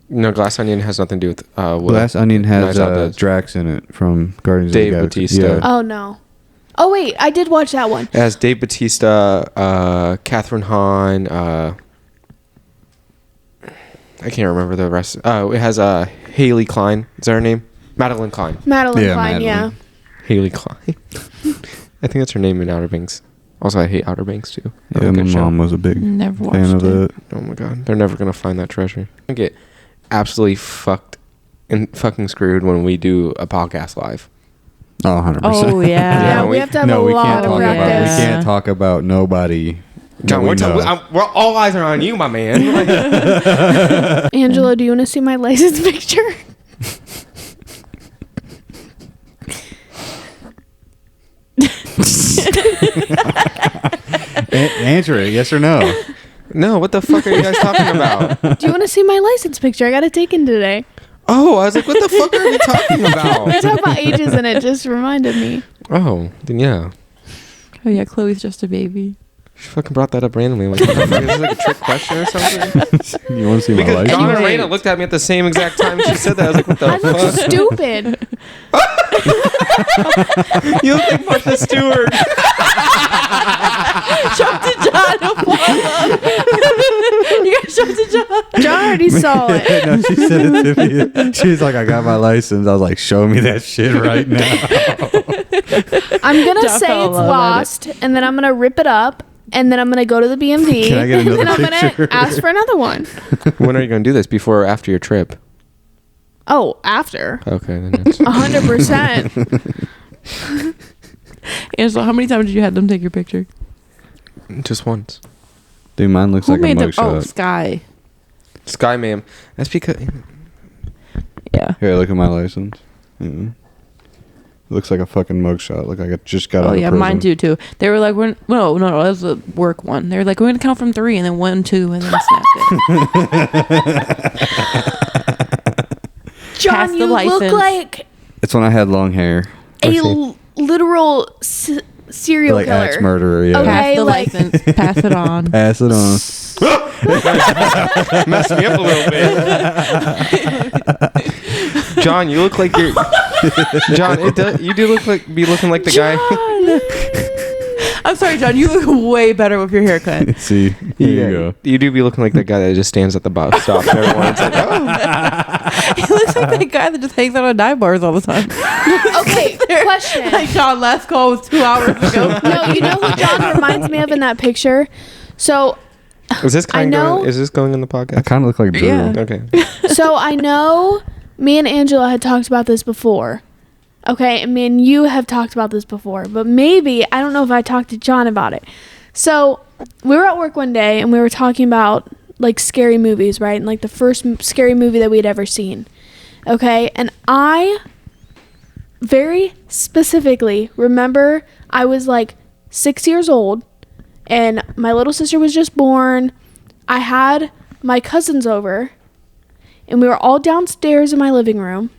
Speaker 1: no, Glass Onion has nothing to do with will.
Speaker 3: Glass Onion
Speaker 1: Knives
Speaker 3: has
Speaker 1: Out does.
Speaker 3: Drax in it from Guardians
Speaker 1: Dave
Speaker 3: of the Galaxy.
Speaker 1: Bautista.
Speaker 3: Yeah.
Speaker 2: Oh no. Oh wait, I did watch that one.
Speaker 1: It has Dave Bautista, Catherine Hahn. I can't remember the rest. It has Haley Klein. Is that her name? Madeline Klein.
Speaker 2: Madeline
Speaker 3: Yeah,
Speaker 2: Klein.
Speaker 3: Madeline.
Speaker 1: Haley Klein. I think that's her name in Outer Banks. Also, I hate Outer Banks too. Not
Speaker 3: Yeah,
Speaker 1: a
Speaker 3: my
Speaker 1: good show.
Speaker 3: mom was a big
Speaker 4: Never watched
Speaker 3: fan of
Speaker 4: it.
Speaker 3: that.
Speaker 1: Oh my god, they're never gonna find that treasure. I get absolutely fucked and fucking screwed when we do a podcast live.
Speaker 3: Oh, 100%.
Speaker 4: Oh yeah.
Speaker 2: Yeah,
Speaker 1: we-
Speaker 2: we have to have
Speaker 3: No,
Speaker 2: a
Speaker 3: we
Speaker 2: lot
Speaker 3: can't
Speaker 2: of
Speaker 3: talk about. We
Speaker 2: practice.
Speaker 4: Yeah.
Speaker 3: can't talk about nobody.
Speaker 1: John,
Speaker 3: that we know.
Speaker 1: we're all eyes are on you, my man.
Speaker 2: Angela, do you want to see my license picture?
Speaker 3: Answer it, yes or no.
Speaker 1: No, what the fuck are you guys talking about?
Speaker 2: Do you want to see my license picture? I got it taken today.
Speaker 1: Oh, I was like, what the fuck are you talking
Speaker 2: We
Speaker 1: about?
Speaker 2: talk about ages, and it just reminded me.
Speaker 1: Oh, then yeah.
Speaker 4: Oh yeah, Chloe's just a baby.
Speaker 1: She fucking brought that up randomly. Like, what the fuck? Is this like a trick question or something?
Speaker 3: You want to see my
Speaker 1: Because
Speaker 3: license?
Speaker 1: John and
Speaker 4: Anyway.
Speaker 1: Raina looked at me at the same exact time she said that. I was like, what the
Speaker 2: I look
Speaker 1: fuck?
Speaker 2: stupid.
Speaker 1: You look like Martha Stewart.
Speaker 4: Show it to John. You gotta show it to John.
Speaker 2: John already saw it.
Speaker 3: No, she said it to me. She's like, I got my license. I was like, show me that shit right now.
Speaker 2: I'm gonna
Speaker 4: John
Speaker 2: say
Speaker 4: fell in
Speaker 2: it's
Speaker 4: love at
Speaker 2: lost, and then I'm gonna rip it up, and then I'm gonna go to the BMV,
Speaker 3: Can I get
Speaker 2: and then
Speaker 3: another
Speaker 2: I'm
Speaker 3: picture?
Speaker 2: gonna ask for another one.
Speaker 1: When are you going to do this? Before or after your trip?
Speaker 2: Oh, after
Speaker 1: Okay, then it's
Speaker 2: 100%.
Speaker 4: Angela, how many times did you have them take your picture?
Speaker 1: just once.
Speaker 3: Dude, mine looks
Speaker 4: Who
Speaker 3: like a
Speaker 4: made them? Oh,
Speaker 3: mugshot.
Speaker 4: Sky.
Speaker 1: Sky, ma'am. That's because.
Speaker 4: Yeah.
Speaker 3: Here, look at my license. Yeah. It looks like a fucking mugshot. Look like I just got out
Speaker 4: Oh
Speaker 3: of
Speaker 4: yeah,
Speaker 3: prison.
Speaker 4: mine do too. They were like, "We're no, that was a work one." They were like, "We're gonna count from 3, and then 1, 2, and then snap it."
Speaker 2: John,
Speaker 4: Pass the
Speaker 2: you look
Speaker 4: license.
Speaker 2: like
Speaker 3: It's when I had long hair.
Speaker 2: a literal serial
Speaker 3: Like
Speaker 2: killer.
Speaker 3: axe murderer, yeah.
Speaker 2: Okay.
Speaker 4: Pass the
Speaker 2: like-
Speaker 4: license. Pass it on.
Speaker 3: Pass it on.
Speaker 1: Messed me up a little bit. John, you look like you're. John, you do look like looking like the guy.
Speaker 4: I'm sorry, John. You look way better with your haircut.
Speaker 3: See, here you go.
Speaker 1: You do be looking like that guy that just stands at the bus stop. And everyone's like, oh.
Speaker 4: He looks like that guy that just hangs out on dive bars all the time.
Speaker 2: Okay, question.
Speaker 4: Like John, last call was 2 hours ago.
Speaker 2: No, you know who John reminds me of in that picture? So,
Speaker 1: Is this
Speaker 2: I know-
Speaker 1: Is this going in the
Speaker 3: I
Speaker 1: podcast?
Speaker 3: kind of look like Drew.
Speaker 4: Yeah.
Speaker 1: Okay.
Speaker 2: so I know me and Angela had talked about this before. Okay, and me and you have talked about this before, but maybe I don't know if I talked to John about it. So we were at work one day and we were talking about like scary movies, right? And like the first scary movie that we'd ever seen. Okay, and I very specifically remember I was like 6 years old and my little sister was just born. I had my cousins over and we were all downstairs in my living room.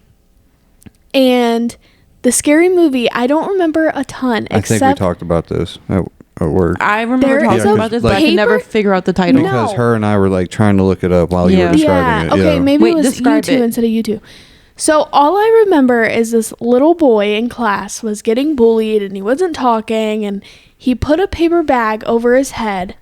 Speaker 2: And the scary movie, I don't remember a ton,
Speaker 3: I think we talked about this at work.
Speaker 4: I remember
Speaker 2: There
Speaker 4: talking
Speaker 2: is a
Speaker 4: about this, but I
Speaker 2: paper-
Speaker 4: could never figure out the title.
Speaker 2: No.
Speaker 3: Because her and I were like trying to look it up while you
Speaker 4: Yeah.
Speaker 3: were describing
Speaker 2: yeah,
Speaker 3: it.
Speaker 2: okay,
Speaker 3: Yeah.
Speaker 2: maybe
Speaker 4: Wait,
Speaker 2: it was
Speaker 4: describe
Speaker 2: you two
Speaker 4: it.
Speaker 2: instead of you two. So all I remember is this little boy in class was getting bullied and he wasn't talking, and he put a paper bag over his head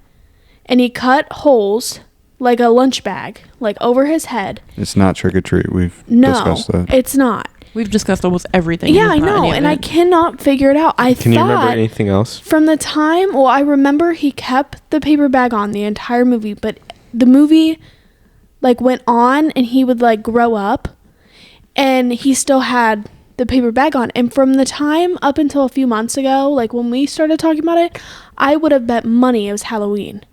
Speaker 2: and he cut holes like a lunch bag, like over his head.
Speaker 3: It's not trick or treat. We've
Speaker 2: No,
Speaker 3: discussed that.
Speaker 2: it's not.
Speaker 4: We've discussed almost everything.
Speaker 2: Yeah, I
Speaker 4: It's not
Speaker 2: know,
Speaker 4: any of
Speaker 2: and I
Speaker 4: it.
Speaker 2: cannot figure it out.
Speaker 1: Can you remember anything else?
Speaker 2: From the time, well, I remember he kept the paper bag on the entire movie, but the movie like went on and he would like grow up and he still had the paper bag on. And from the time up until a few months ago, like when we started talking about it, I would have bet money it was Halloween.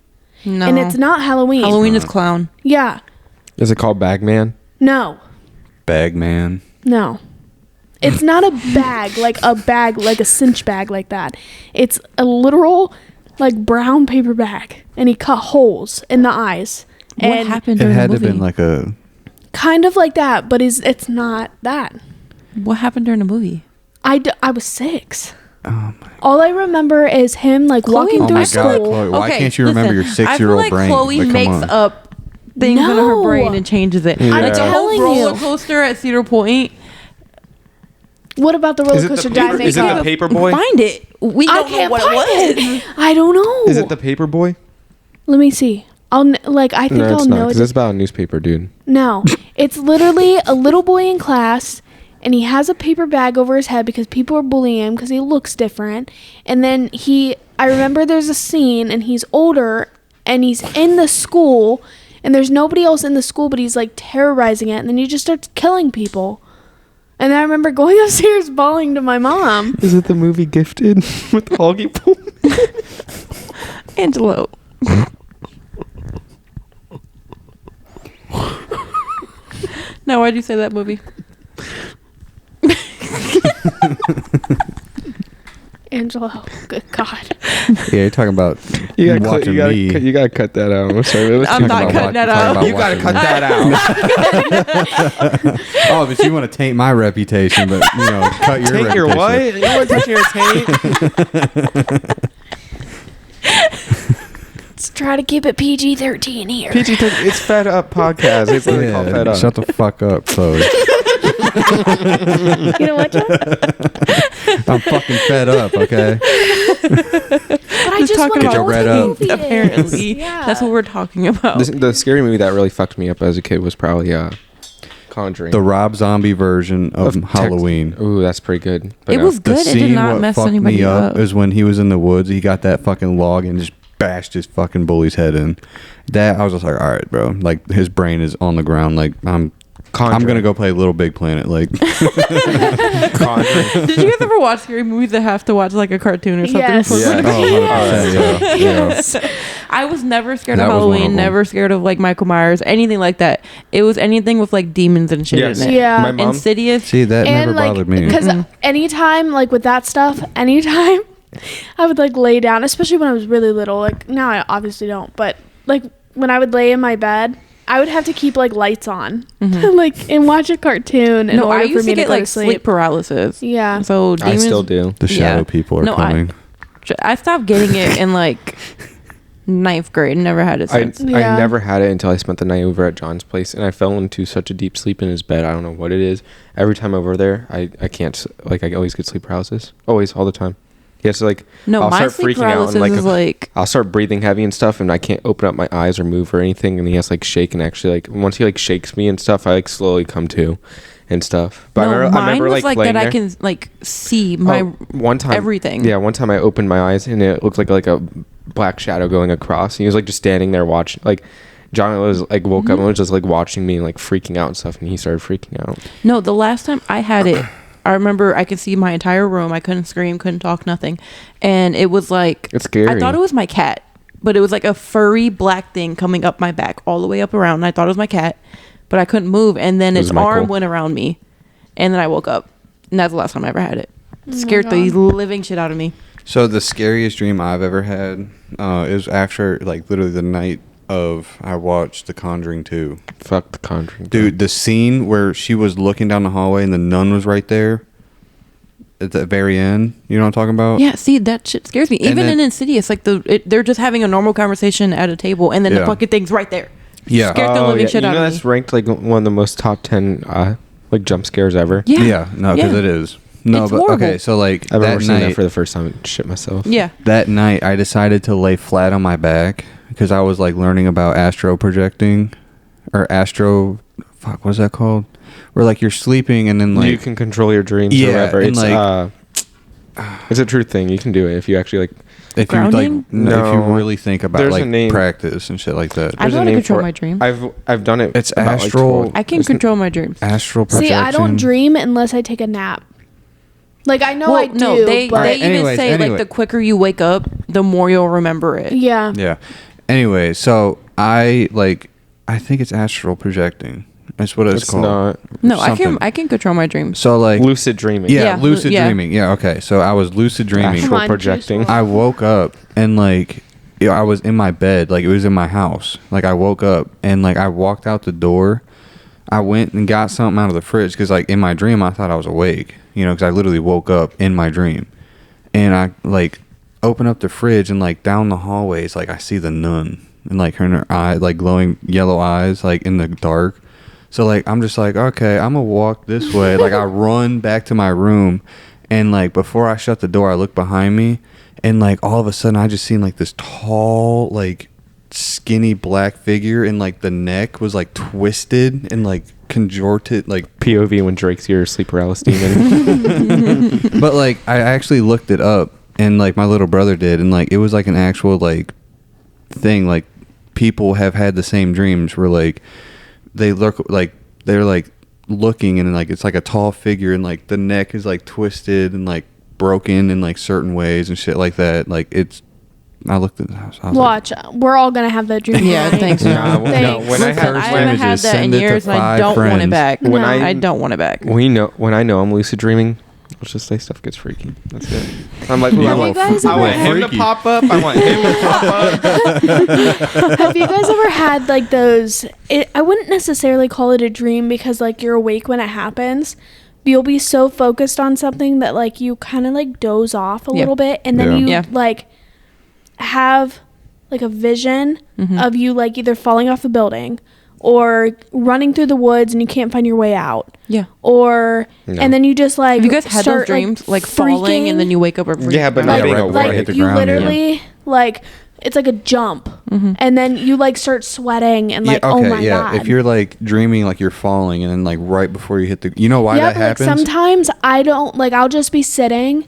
Speaker 4: No.
Speaker 2: And it's not Halloween.
Speaker 4: Halloween is clown.
Speaker 2: Yeah.
Speaker 1: Is it called Bagman?
Speaker 2: No.
Speaker 3: Bagman.
Speaker 2: No. It's not a bag, like a cinch bag like that. It's a literal, like, brown paper bag. And he cut holes in the eyes.
Speaker 4: What
Speaker 2: And
Speaker 4: happened
Speaker 3: It
Speaker 4: during
Speaker 3: had
Speaker 4: the
Speaker 3: to
Speaker 4: movie?
Speaker 3: have been like a.
Speaker 2: kind of like that, but it's not that.
Speaker 4: What happened during the movie?
Speaker 2: I was 6.
Speaker 3: Oh my.
Speaker 2: All I remember is him, like,
Speaker 4: Chloe,
Speaker 2: walking
Speaker 3: Oh
Speaker 2: through
Speaker 3: my
Speaker 2: school.
Speaker 3: God, Chloe. Why can't you remember your
Speaker 4: listen,
Speaker 3: 6-year-old
Speaker 4: I feel
Speaker 3: brain?
Speaker 4: like Chloe
Speaker 3: Like, come
Speaker 4: makes
Speaker 3: on.
Speaker 4: up things in her
Speaker 2: No.
Speaker 4: brain and changes it.
Speaker 1: I'm
Speaker 4: Like the whole
Speaker 2: telling
Speaker 4: roller
Speaker 2: you.
Speaker 4: coaster at Cedar Point.
Speaker 2: What about the roller coaster dive
Speaker 1: is it the paper boy?
Speaker 4: Find it. We
Speaker 2: I
Speaker 4: don't know
Speaker 2: can't
Speaker 4: what
Speaker 2: find
Speaker 4: it was.
Speaker 2: it. I don't know.
Speaker 1: Is it the paper boy?
Speaker 2: Let me see. I think
Speaker 1: No,
Speaker 2: I'll
Speaker 1: it's
Speaker 2: know
Speaker 1: not,
Speaker 2: it.
Speaker 1: because it's about a newspaper dude.
Speaker 2: No, it's literally a little boy in class, and he has a paper bag over his head because people are bullying him because he looks different. And then I remember there's a scene, and he's older, and he's in the school, and there's nobody else in the school, but he's like terrorizing it, and then he just starts killing people. And I remember going upstairs bawling to my mom.
Speaker 1: Is it the movie Gifted with Augie Pullman?
Speaker 4: Angelo. Now, why'd you say that movie?
Speaker 2: Angelo, good God.
Speaker 3: Yeah, you're talking about watching me.
Speaker 1: You gotta cut that out. I'm sorry. Let's
Speaker 4: I'm
Speaker 1: talk
Speaker 4: not
Speaker 1: about
Speaker 4: cutting that out.
Speaker 1: You gotta cut that out.
Speaker 3: Oh, but you want to taint my reputation, but cut your
Speaker 1: Taint your
Speaker 3: reputation.
Speaker 1: what? You want to touch your taint?
Speaker 2: Let's try to keep it PG-13 here.
Speaker 1: It's Fed Up Podcast. It's literally called Fed
Speaker 3: Yeah,
Speaker 1: Up.
Speaker 3: shut the fuck up, Chloe.
Speaker 2: You know what, John?
Speaker 3: I'm fucking fed up, okay?
Speaker 2: But I just
Speaker 4: talking
Speaker 2: want to
Speaker 3: about
Speaker 2: know what
Speaker 3: red
Speaker 2: the
Speaker 3: up.
Speaker 2: movie is.
Speaker 4: Apparently.
Speaker 2: Yeah.
Speaker 4: That's what we're talking about.
Speaker 1: The scary movie that really fucked me up as a kid was probably Conjuring.
Speaker 3: The Rob Zombie version of
Speaker 1: Tex-
Speaker 3: Halloween.
Speaker 1: Ooh, that's pretty good. But
Speaker 4: It was
Speaker 3: The
Speaker 4: good. It
Speaker 3: scene
Speaker 4: did not
Speaker 3: what
Speaker 4: mess
Speaker 3: fucked
Speaker 4: anybody
Speaker 3: me
Speaker 4: up.
Speaker 3: up is when he was in the woods. He got that fucking log and just bashed his fucking bully's head in. That I was just like, all right, bro. Like his brain is on the ground. Like I'm gonna go play Little Big Planet. Like
Speaker 1: Conjuring.
Speaker 4: Did you guys ever watch scary movies that have to watch like a cartoon or something?
Speaker 2: Yes.
Speaker 4: before
Speaker 1: Yeah.
Speaker 4: going to
Speaker 3: oh, 100%, yeah, yeah.
Speaker 4: I was never scared
Speaker 3: That
Speaker 4: of
Speaker 3: was one of
Speaker 4: Halloween,
Speaker 3: them.
Speaker 4: never scared of like Michael Myers, anything like that. It was anything with like demons and shit
Speaker 1: Yes.
Speaker 4: in it.
Speaker 2: Yeah.
Speaker 1: My mom.
Speaker 4: Insidious.
Speaker 3: See, that
Speaker 2: And
Speaker 3: never bothered me.
Speaker 2: because anytime, like with that stuff, anytime I would like lay down, especially when I was really little. Like now, I obviously don't, but like when I would lay in my bed, I would have to keep like lights on, like and watch a cartoon in
Speaker 4: No, I
Speaker 2: order for
Speaker 4: used
Speaker 2: me
Speaker 4: to get
Speaker 2: go
Speaker 4: like
Speaker 2: to
Speaker 4: sleep paralysis.
Speaker 2: Yeah.
Speaker 4: So
Speaker 1: I
Speaker 4: demons,
Speaker 1: still do.
Speaker 3: The shadow
Speaker 4: yeah.
Speaker 3: people are
Speaker 4: No,
Speaker 3: coming.
Speaker 4: I stopped getting it in like 9th grade. Never had it
Speaker 1: I
Speaker 4: since.
Speaker 2: Yeah.
Speaker 1: never had it until I spent the night over at John's place, and I fell into such a deep sleep in his bed. I don't know what it is. Every time I'm over there, I can't, like, I always get sleep paralysis. Always, all the time. He has to, like,
Speaker 4: No,
Speaker 1: I'll
Speaker 4: my
Speaker 1: start
Speaker 4: sleep
Speaker 1: freaking out
Speaker 4: paralysis
Speaker 1: and, like,
Speaker 4: is like
Speaker 1: I'll start breathing heavy and stuff, and I can't open up my eyes or move or anything, and he has to, like, shake, and actually, like, once he, like, shakes me and stuff, I, like, slowly come to and stuff. But
Speaker 4: no,
Speaker 1: I
Speaker 4: mine
Speaker 1: remember,
Speaker 4: was like
Speaker 1: laying
Speaker 4: that.
Speaker 1: there.
Speaker 4: I can like see my
Speaker 1: one time
Speaker 4: everything.
Speaker 1: Yeah, one time I opened my eyes and it looked like a black shadow going across. And he was like just standing there watching. Like John was like woke up and was just like watching me and like freaking out and stuff. And he started freaking out.
Speaker 4: No, the last time I had it, I remember I could see my entire room. I couldn't scream, couldn't talk, nothing. And it was like
Speaker 1: It's scary.
Speaker 4: I thought it was my cat, but it was like a furry black thing coming up my back all the way up around. And I thought it was my cat, but I couldn't move. And then
Speaker 1: It
Speaker 4: its
Speaker 1: was Michael.
Speaker 4: arm went around me. And then I woke up. And that's the last time I ever had it.
Speaker 2: my
Speaker 4: Scared the
Speaker 2: God.
Speaker 4: living shit out of me.
Speaker 3: So the scariest dream I've ever had is after like literally the night of I watched The Conjuring 2.
Speaker 1: Fuck The Conjuring.
Speaker 3: Dude, the scene where she was looking down the hallway and the nun was right there at the very end. You know what I'm talking about?
Speaker 4: Yeah, see, that shit scares me.
Speaker 3: And
Speaker 4: Even
Speaker 3: then-
Speaker 4: in Insidious, like they're just having a normal conversation at a table, and then the
Speaker 3: Yeah.
Speaker 4: fucking thing's right there.
Speaker 3: Yeah.
Speaker 4: Scared the living shit
Speaker 1: you
Speaker 4: out
Speaker 1: know
Speaker 4: of
Speaker 1: that's
Speaker 4: me.
Speaker 1: ranked like one of the most top 10 like jump scares ever.
Speaker 3: Yeah, no, because
Speaker 4: Yeah.
Speaker 3: it is. No,
Speaker 4: It's
Speaker 3: but
Speaker 4: horrible.
Speaker 3: okay, so like
Speaker 1: I remember
Speaker 3: that
Speaker 1: seeing
Speaker 3: night,
Speaker 1: that for the first time and shit myself.
Speaker 4: Yeah.
Speaker 3: that night I decided to lay flat on my back because I was like learning about astro projecting or fuck, what's that called? Where like you're sleeping and then like
Speaker 1: you can control your dreams
Speaker 3: Yeah,
Speaker 1: or whatever.
Speaker 3: and,
Speaker 1: It's
Speaker 3: like-
Speaker 1: it's a true thing. You can do it if you actually like.
Speaker 3: if you
Speaker 4: Grounding?
Speaker 3: like if you
Speaker 1: No.
Speaker 3: really think about
Speaker 1: There's a
Speaker 3: like
Speaker 1: name.
Speaker 3: practice and shit like that.
Speaker 4: I
Speaker 1: There's
Speaker 4: know
Speaker 1: a
Speaker 4: how to
Speaker 1: name
Speaker 4: control
Speaker 1: for
Speaker 4: my
Speaker 1: it.
Speaker 4: dreams.
Speaker 1: I've done it.
Speaker 3: It's
Speaker 1: about, like,
Speaker 3: astral-
Speaker 1: 12
Speaker 4: I can
Speaker 1: There's
Speaker 4: control my dreams.
Speaker 3: Astral projection.
Speaker 2: See, I don't dream unless I take a nap. Like I know I do.
Speaker 4: no, they
Speaker 2: but
Speaker 3: Alright,
Speaker 4: even
Speaker 3: anyways,
Speaker 4: say
Speaker 3: anyway.
Speaker 4: like the quicker you wake up, the more you'll remember it.
Speaker 2: yeah.
Speaker 3: Yeah. Anyway, so I think it's astral projecting. That's what it's
Speaker 1: It's
Speaker 3: called.
Speaker 1: not
Speaker 4: No,
Speaker 3: Something.
Speaker 4: I can control my dreams.
Speaker 3: So like
Speaker 1: lucid dreaming.
Speaker 3: yeah,
Speaker 4: Yeah,
Speaker 3: lucid
Speaker 4: yeah.
Speaker 3: dreaming. Yeah, okay. So I was lucid dreaming.
Speaker 1: Astral
Speaker 2: Come on,
Speaker 1: projecting.
Speaker 2: choose
Speaker 3: I
Speaker 2: one.
Speaker 3: woke up and like I was in my bed, like it was in my house. Like I woke up and like I walked out the door. I went and got something out of the fridge because like in my dream I thought I was awake, because I literally woke up in my dream, and I like open up the fridge and like down the hallways like I see the nun and like her eye like glowing yellow eyes like in the dark. So like I'm just like, okay, I'm gonna walk this way. Like I run back to my room, and like before I shut the door, I look behind me, and like all of a sudden I just seen like this tall, like skinny black figure, and like the neck was like twisted and like contorted, like.
Speaker 1: POV when Drake's your sleep paralysis demon.
Speaker 3: But like I actually looked it up, and like my little brother did, and like it was like an actual like thing. Like people have had the same dreams where like they look like they're like looking and like it's like a tall figure and like the neck is like twisted and like broken in like certain ways and shit like that. Like it's I looked at I was like,
Speaker 2: Watch, we're all gonna have that dream.
Speaker 4: Yeah,
Speaker 2: tonight.
Speaker 4: thanks.
Speaker 1: No,
Speaker 2: Thanks.
Speaker 1: no, when I
Speaker 4: Listen,
Speaker 1: have
Speaker 4: I haven't had
Speaker 3: images,
Speaker 4: that in
Speaker 3: send it to
Speaker 4: years, and I
Speaker 3: 5
Speaker 4: don't want it
Speaker 3: friends.
Speaker 4: back.
Speaker 1: When
Speaker 2: No.
Speaker 4: I don't want it back.
Speaker 1: when I know I'm lucid dreaming, let's just say stuff gets freaky. That's it. I'm like, ooh,
Speaker 3: Yeah,
Speaker 1: I
Speaker 3: well,
Speaker 1: want,
Speaker 2: guys
Speaker 1: I
Speaker 2: ever
Speaker 1: want him to
Speaker 3: freaky.
Speaker 1: pop up. I want him to pop up.
Speaker 2: Have you guys ever had like those? I wouldn't necessarily call it a dream because like you're awake when it happens. But you'll be so focused on something that like you kind of like doze off a
Speaker 4: Yeah.
Speaker 2: little bit, and then
Speaker 3: Yeah.
Speaker 2: you
Speaker 4: Yeah.
Speaker 2: like have like a vision of you like either falling off the building or running through the woods and you can't find your way out,
Speaker 4: Yeah.
Speaker 2: or
Speaker 1: No.
Speaker 2: and then you just like
Speaker 4: Have you guys had
Speaker 2: start,
Speaker 4: those dreams like falling and then you wake up?
Speaker 1: Yeah, but not
Speaker 3: Yeah,
Speaker 1: being
Speaker 3: right
Speaker 1: aware.
Speaker 3: before I
Speaker 2: like
Speaker 3: hit the
Speaker 2: you
Speaker 3: ground, yeah.
Speaker 2: literally like it's like a jump, and then you like start sweating and like oh my god.
Speaker 3: If you're like dreaming like you're falling and then like right before you hit the, you know why
Speaker 2: yeah,
Speaker 3: that
Speaker 2: but like
Speaker 3: happens?
Speaker 2: sometimes I don't like. I'll just be sitting,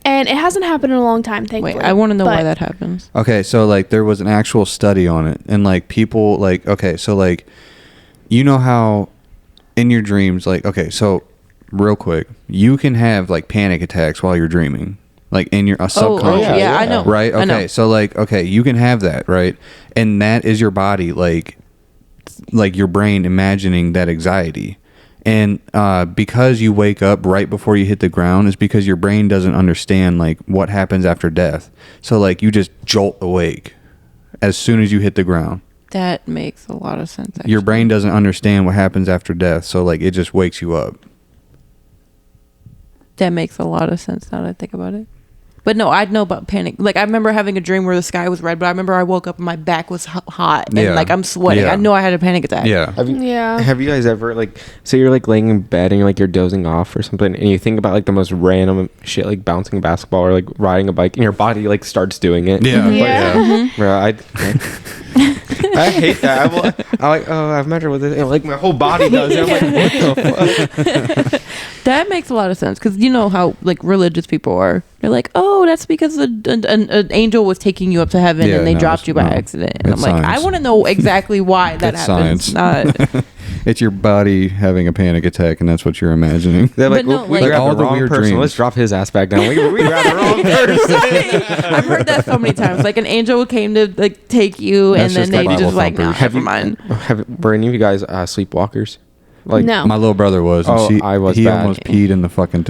Speaker 2: and it hasn't happened in a long time. Thankfully.
Speaker 4: Wait, I want to know why
Speaker 2: But-
Speaker 4: that happens.
Speaker 3: Okay, so like there was an actual study on it, and like people like okay, so like you know how in your dreams, like okay, so real quick, you can have like panic attacks while you're dreaming, like in your subconscious.
Speaker 4: yeah,
Speaker 1: yeah.
Speaker 4: I know.
Speaker 3: Right.
Speaker 4: I know.
Speaker 3: Okay. So like, okay, you can have that, right? And that is your body, like your brain imagining that anxiety. And because you wake up right before you hit the ground is because your brain doesn't understand like what happens after death. So like you just jolt awake as soon as you hit the ground.
Speaker 4: That makes a lot of sense. Actually.
Speaker 3: Your brain doesn't understand what happens after death. So like it just wakes you up.
Speaker 4: That makes a lot of sense now that I think about it. But no, I know about panic. Like I remember having a dream where the sky was red, but I remember I woke up and my back was hot and
Speaker 3: Yeah.
Speaker 4: like I'm sweating.
Speaker 3: Yeah.
Speaker 4: I know I had a panic attack.
Speaker 3: Yeah.
Speaker 2: Yeah.
Speaker 1: Have you guys ever like say you're like laying in bed and you're like you're dozing off or something and you think about like the most random shit like bouncing a basketball or like riding a bike and your body like starts doing it?
Speaker 3: Yeah.
Speaker 2: Yeah.
Speaker 1: Bro, I hate that. I like I've measured with it. And, like my whole body does it. I'm like, what the fuck?
Speaker 4: That makes a lot of sense because you know how like religious people are. They're like, oh, that's because an angel was taking you up to heaven
Speaker 3: Yeah,
Speaker 4: and they
Speaker 3: no,
Speaker 4: dropped you by
Speaker 3: no.
Speaker 4: accident. And I'm
Speaker 3: It's
Speaker 4: like, I
Speaker 3: science.
Speaker 4: want to know exactly why that
Speaker 3: It's
Speaker 4: happens.
Speaker 3: science.
Speaker 4: Not
Speaker 3: It's your body having a panic attack, and that's what you're imagining.
Speaker 1: They're like,
Speaker 4: But no,
Speaker 1: we
Speaker 4: like-
Speaker 1: grabbed
Speaker 3: All
Speaker 1: the
Speaker 3: the
Speaker 1: wrong
Speaker 3: weird
Speaker 1: person.
Speaker 3: dreams.
Speaker 1: Let's drop his ass back down. We grabbed the wrong person.
Speaker 4: I've heard that so many times. Like an angel came to like take you,
Speaker 3: That's
Speaker 4: and then
Speaker 3: just the
Speaker 4: they
Speaker 3: Bible
Speaker 4: just like, nah,
Speaker 3: thumpers.
Speaker 4: never mind.
Speaker 1: Were any of you guys sleepwalkers? Like
Speaker 2: No.
Speaker 3: My little brother was. And
Speaker 1: Oh, I was
Speaker 3: He
Speaker 1: bad.
Speaker 3: almost peed in the fucking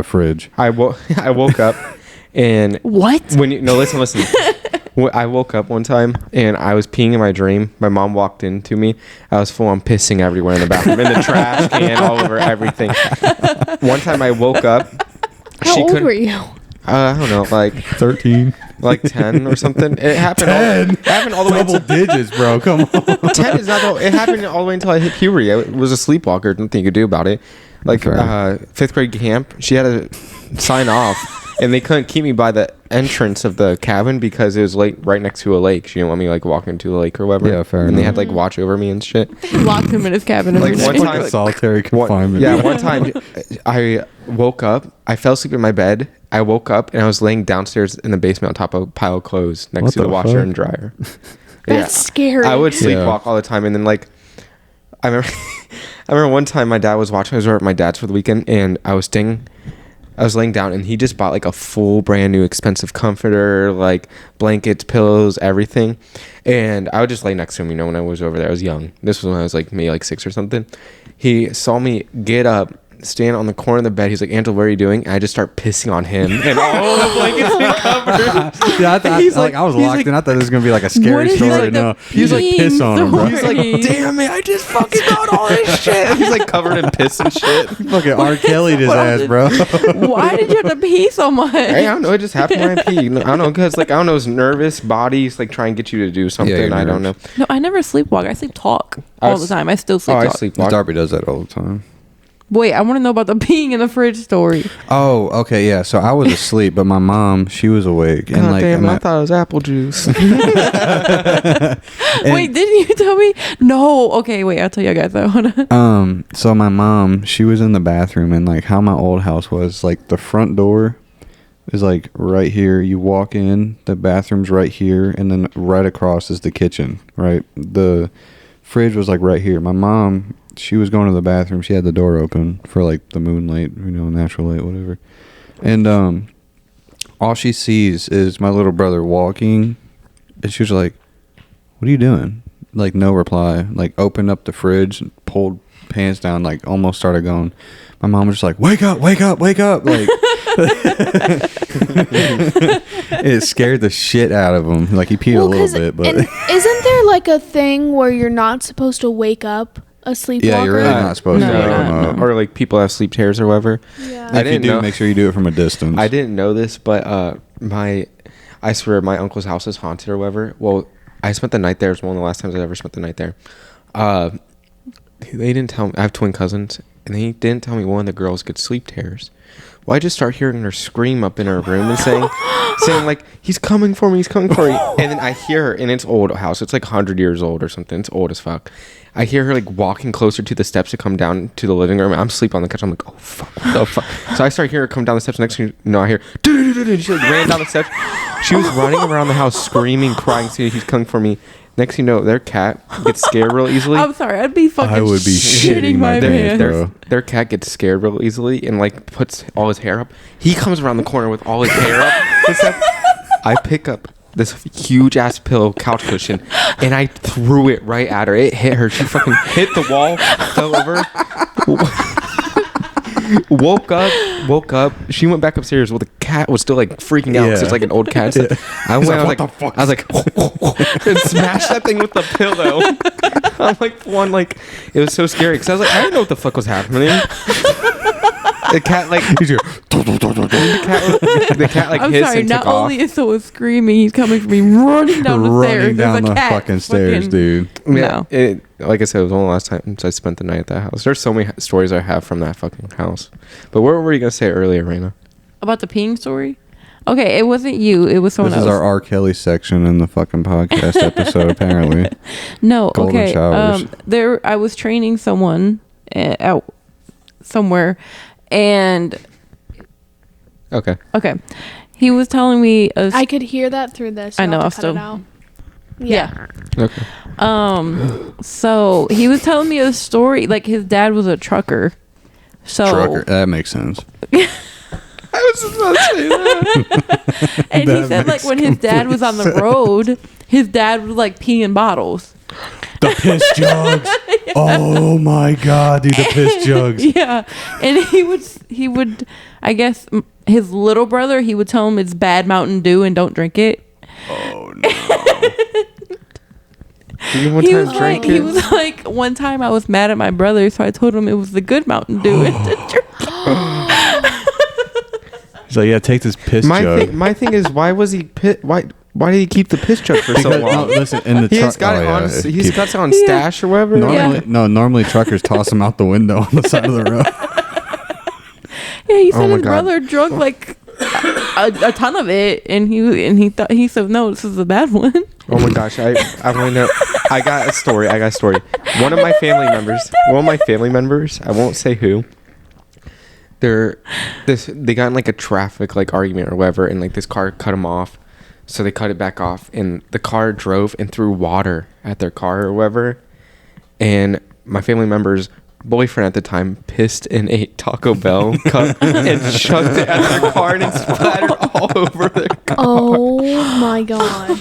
Speaker 3: fridge.
Speaker 1: I woke up and
Speaker 4: What?
Speaker 1: when you no listen. I woke up one time and I was peeing in my dream. My mom walked into me. I was full on pissing everywhere in the bathroom, in the trash can, all over everything. One time I woke up.
Speaker 2: How old were you?
Speaker 1: I don't know, like
Speaker 3: 13.
Speaker 1: like 10 or something. It happened.
Speaker 3: 10?
Speaker 1: It happened all the way
Speaker 3: Double
Speaker 1: to
Speaker 3: digits, bro. Come on.
Speaker 1: 10 is not. It happened all the way until I hit puberty. I was a sleepwalker. Nothing you could do about it. Like
Speaker 3: Fair.
Speaker 1: 5th grade camp, she had to sign off, and they couldn't keep me by the entrance of the cabin because it was right next to a lake. She didn't want me like walking into the lake or whatever.
Speaker 3: Yeah, fair
Speaker 1: And they
Speaker 3: enough.
Speaker 1: had to like watch over me and shit.
Speaker 4: Locked him in his cabin every
Speaker 1: Like, one
Speaker 4: day.
Speaker 1: time-
Speaker 3: Solitary
Speaker 1: One-
Speaker 3: confinement.
Speaker 1: yeah, one time I woke up. I fell asleep in my bed. I woke up and I was laying downstairs in the basement on top of a pile of clothes next
Speaker 3: What
Speaker 1: to the
Speaker 3: the
Speaker 1: washer
Speaker 3: fuck?
Speaker 1: and dryer.
Speaker 2: That's scary.
Speaker 1: I would
Speaker 3: Yeah.
Speaker 1: sleepwalk all the time, and then like I remember, I remember one time my dad was watching. I was over at my dad's for the weekend, and I was laying down, and he just bought like a full brand new expensive comforter, like blankets, pillows, everything. And I would just lay next to him, when I was over there. I was young. This was when I was like maybe like 6 or something. He saw me get up, stand on the corner of the bed. He's like, "Angela, what are you doing?" And I just start pissing on him and all the blankets and covers.
Speaker 3: Yeah, I thought,
Speaker 1: He's
Speaker 3: like, I was
Speaker 1: he's
Speaker 3: locked
Speaker 1: like-
Speaker 3: in. I thought it was gonna be like a
Speaker 4: What
Speaker 3: scary
Speaker 4: is
Speaker 3: story.
Speaker 4: like the
Speaker 3: No, he's like
Speaker 4: peeing
Speaker 3: piss on him, bro.
Speaker 1: He's like, "Damn it, I just fucking got all this shit." He's like covered in piss and shit.
Speaker 3: Fucking R. Kelly'd his
Speaker 4: What
Speaker 3: ass,
Speaker 4: is-
Speaker 3: bro.
Speaker 4: Why did you have to pee so much?
Speaker 1: Hey, I don't know. It just happened when I pee. I don't know, because like I don't know, it's nervous bodies like try and get you to do something.
Speaker 3: you're
Speaker 1: I don't know.
Speaker 3: nervous.
Speaker 4: No, I never sleepwalk. I sleep talk
Speaker 1: I
Speaker 4: all
Speaker 1: was-
Speaker 4: the time. I still
Speaker 1: Oh,
Speaker 4: sleep
Speaker 1: I
Speaker 4: talk.
Speaker 1: sleepwalk.
Speaker 3: Darby does that all the time.
Speaker 4: Wait, I want to know about the peeing in the fridge story.
Speaker 3: Oh, okay, yeah. So I was asleep, but my mom, she was awake, and
Speaker 1: God
Speaker 3: like,
Speaker 1: damn,
Speaker 3: and
Speaker 1: I thought it was apple juice.
Speaker 4: Wait, didn't you tell me? No. Okay, wait. I'll tell you guys that one.
Speaker 3: So my mom, she was in the bathroom, and like how my old house was, like the front door is like right here. You walk in, the bathroom's right here, and then right across is the kitchen. Right, the fridge was like right here. My mom, she was going to the bathroom. She had the door open for like the moonlight, natural light, whatever. And all she sees is my little brother walking, and she was like, "What are you doing?" Like no reply. Like opened up the fridge, pulled pants down, like almost started going. My mom was just like, "Wake up, wake up, wake up!" Like it scared the shit out of him. Like he peed a little
Speaker 2: 'cause-
Speaker 3: bit, but
Speaker 2: and isn't there like a thing where you're not supposed to wake up a sleepwalker?
Speaker 3: yeah, you're really not supposed
Speaker 4: No,
Speaker 3: to
Speaker 4: you're
Speaker 3: wake him
Speaker 4: not,
Speaker 3: up.
Speaker 4: no.
Speaker 1: Or like people have sleep terrors or whatever.
Speaker 2: Yeah.
Speaker 1: I
Speaker 3: If you
Speaker 1: didn't
Speaker 3: do,
Speaker 1: know.
Speaker 3: make sure you do it from a distance.
Speaker 1: I didn't know this, but I swear my uncle's house is haunted or whatever. Well, I spent the night there. It was one of the last times I ever spent the night there. They didn't tell me. I have twin cousins, and they didn't tell me one of the girls get sleep terrors. Well, I just start hearing her scream up in her room and saying like, "He's coming for me, he's coming for me." And then I hear her, and it's old house. It's like 100 years old or something. It's old as fuck. I hear her like walking closer to the steps to come down to the living room. I'm asleep on the couch. I'm like, "Oh fuck, what the fuck." So I start hearing her come down the steps. Next thing you know, I hear, "Do-do-do-do-do." She like ran down the steps. She was running around the house screaming, crying, saying he's coming for me. Next thing you know, their cat gets scared real easily.
Speaker 4: I'm sorry. I'd be fucking
Speaker 3: I would be
Speaker 4: shitting
Speaker 3: shitting
Speaker 4: my
Speaker 3: my
Speaker 1: their,
Speaker 3: pants,
Speaker 4: pants.
Speaker 3: bro.
Speaker 1: their cat gets scared real easily and like puts all his hair up. He comes around the corner with all his hair up and stuff. I pick up this huge ass pillow couch cushion and I threw it right at her. It hit her. She fucking hit the wall, fell over. Woke up. She went back upstairs. Well, the cat was still like freaking out because
Speaker 3: Yeah.
Speaker 1: it's like an old cat. So I went. I was
Speaker 3: like,
Speaker 1: like,
Speaker 3: "What the fuck
Speaker 1: I was like, and smashed that thing with the pillow. I'm like, it was so scary because I was like, I didn't know what the fuck was happening. The cat like the cat like
Speaker 4: I'm
Speaker 1: hissed
Speaker 4: sorry.
Speaker 1: and
Speaker 4: Not
Speaker 1: took off.
Speaker 4: only is someone screaming, he's coming for me, running down the stairs.
Speaker 3: running down
Speaker 4: There's a
Speaker 3: the
Speaker 4: cat
Speaker 3: fucking stairs, dude.
Speaker 1: Yeah,
Speaker 4: No.
Speaker 1: like I said, it was one of the last times I spent the night at that house. There's so many stories I have from that fucking house. But what were you gonna say earlier, Raina?
Speaker 4: About the peeing story? Okay, it wasn't you. It was someone
Speaker 3: This
Speaker 4: else.
Speaker 3: is our R. Kelly section in the fucking podcast episode, apparently.
Speaker 4: No,
Speaker 3: Golden
Speaker 4: okay.
Speaker 3: showers.
Speaker 4: There, I was training someone out somewhere, and
Speaker 1: Okay.
Speaker 4: he was telling me.
Speaker 2: I could hear that through this.
Speaker 4: I
Speaker 2: You'll
Speaker 4: know,
Speaker 2: have to cut
Speaker 4: I'll
Speaker 2: it
Speaker 4: still-
Speaker 2: out.
Speaker 4: Yeah.
Speaker 1: Okay.
Speaker 4: So he was telling me a story. Like his dad was a trucker. So
Speaker 3: Trucker. That makes sense.
Speaker 1: I was just about to say that.
Speaker 4: and he
Speaker 3: That
Speaker 4: said like
Speaker 3: makes
Speaker 4: when his dad was on the
Speaker 3: complete
Speaker 4: road, his dad was like peeing in bottles.
Speaker 3: The piss jugs. Oh my god, dude, the piss jugs.
Speaker 4: Yeah, and he would I guess his little brother, he would tell him it's bad Mountain Dew and don't drink it.
Speaker 3: Oh no.
Speaker 4: He was like one time I was mad at my brother, so I told him it was the good Mountain Dew and to drink it.
Speaker 3: He's like, yeah, take this piss jug.
Speaker 1: My thing is, why was he why did he keep the piss jug for so
Speaker 3: Because-
Speaker 1: long?
Speaker 3: no, listen, in the
Speaker 1: He's
Speaker 3: truck.
Speaker 1: got it on. He's got it on stash or whatever.
Speaker 3: Normally truckers toss them out the window on the side of the road.
Speaker 4: Yeah, he
Speaker 1: Oh
Speaker 4: said
Speaker 1: my
Speaker 4: his
Speaker 1: God.
Speaker 4: brother drunk like a ton of it, and he thought, he said, no, this is a bad one.
Speaker 1: Oh my gosh, I want to know. I got a story. One of my family members, I won't say who. They got in like a traffic like argument or whatever, and like this car cut them off, so they cut it back off, and the car drove and threw water at their car or whatever, and my family member's boyfriend at the time pissed in a Taco Bell cup and chucked it at their car, and it splattered all over their car.
Speaker 2: Oh my god.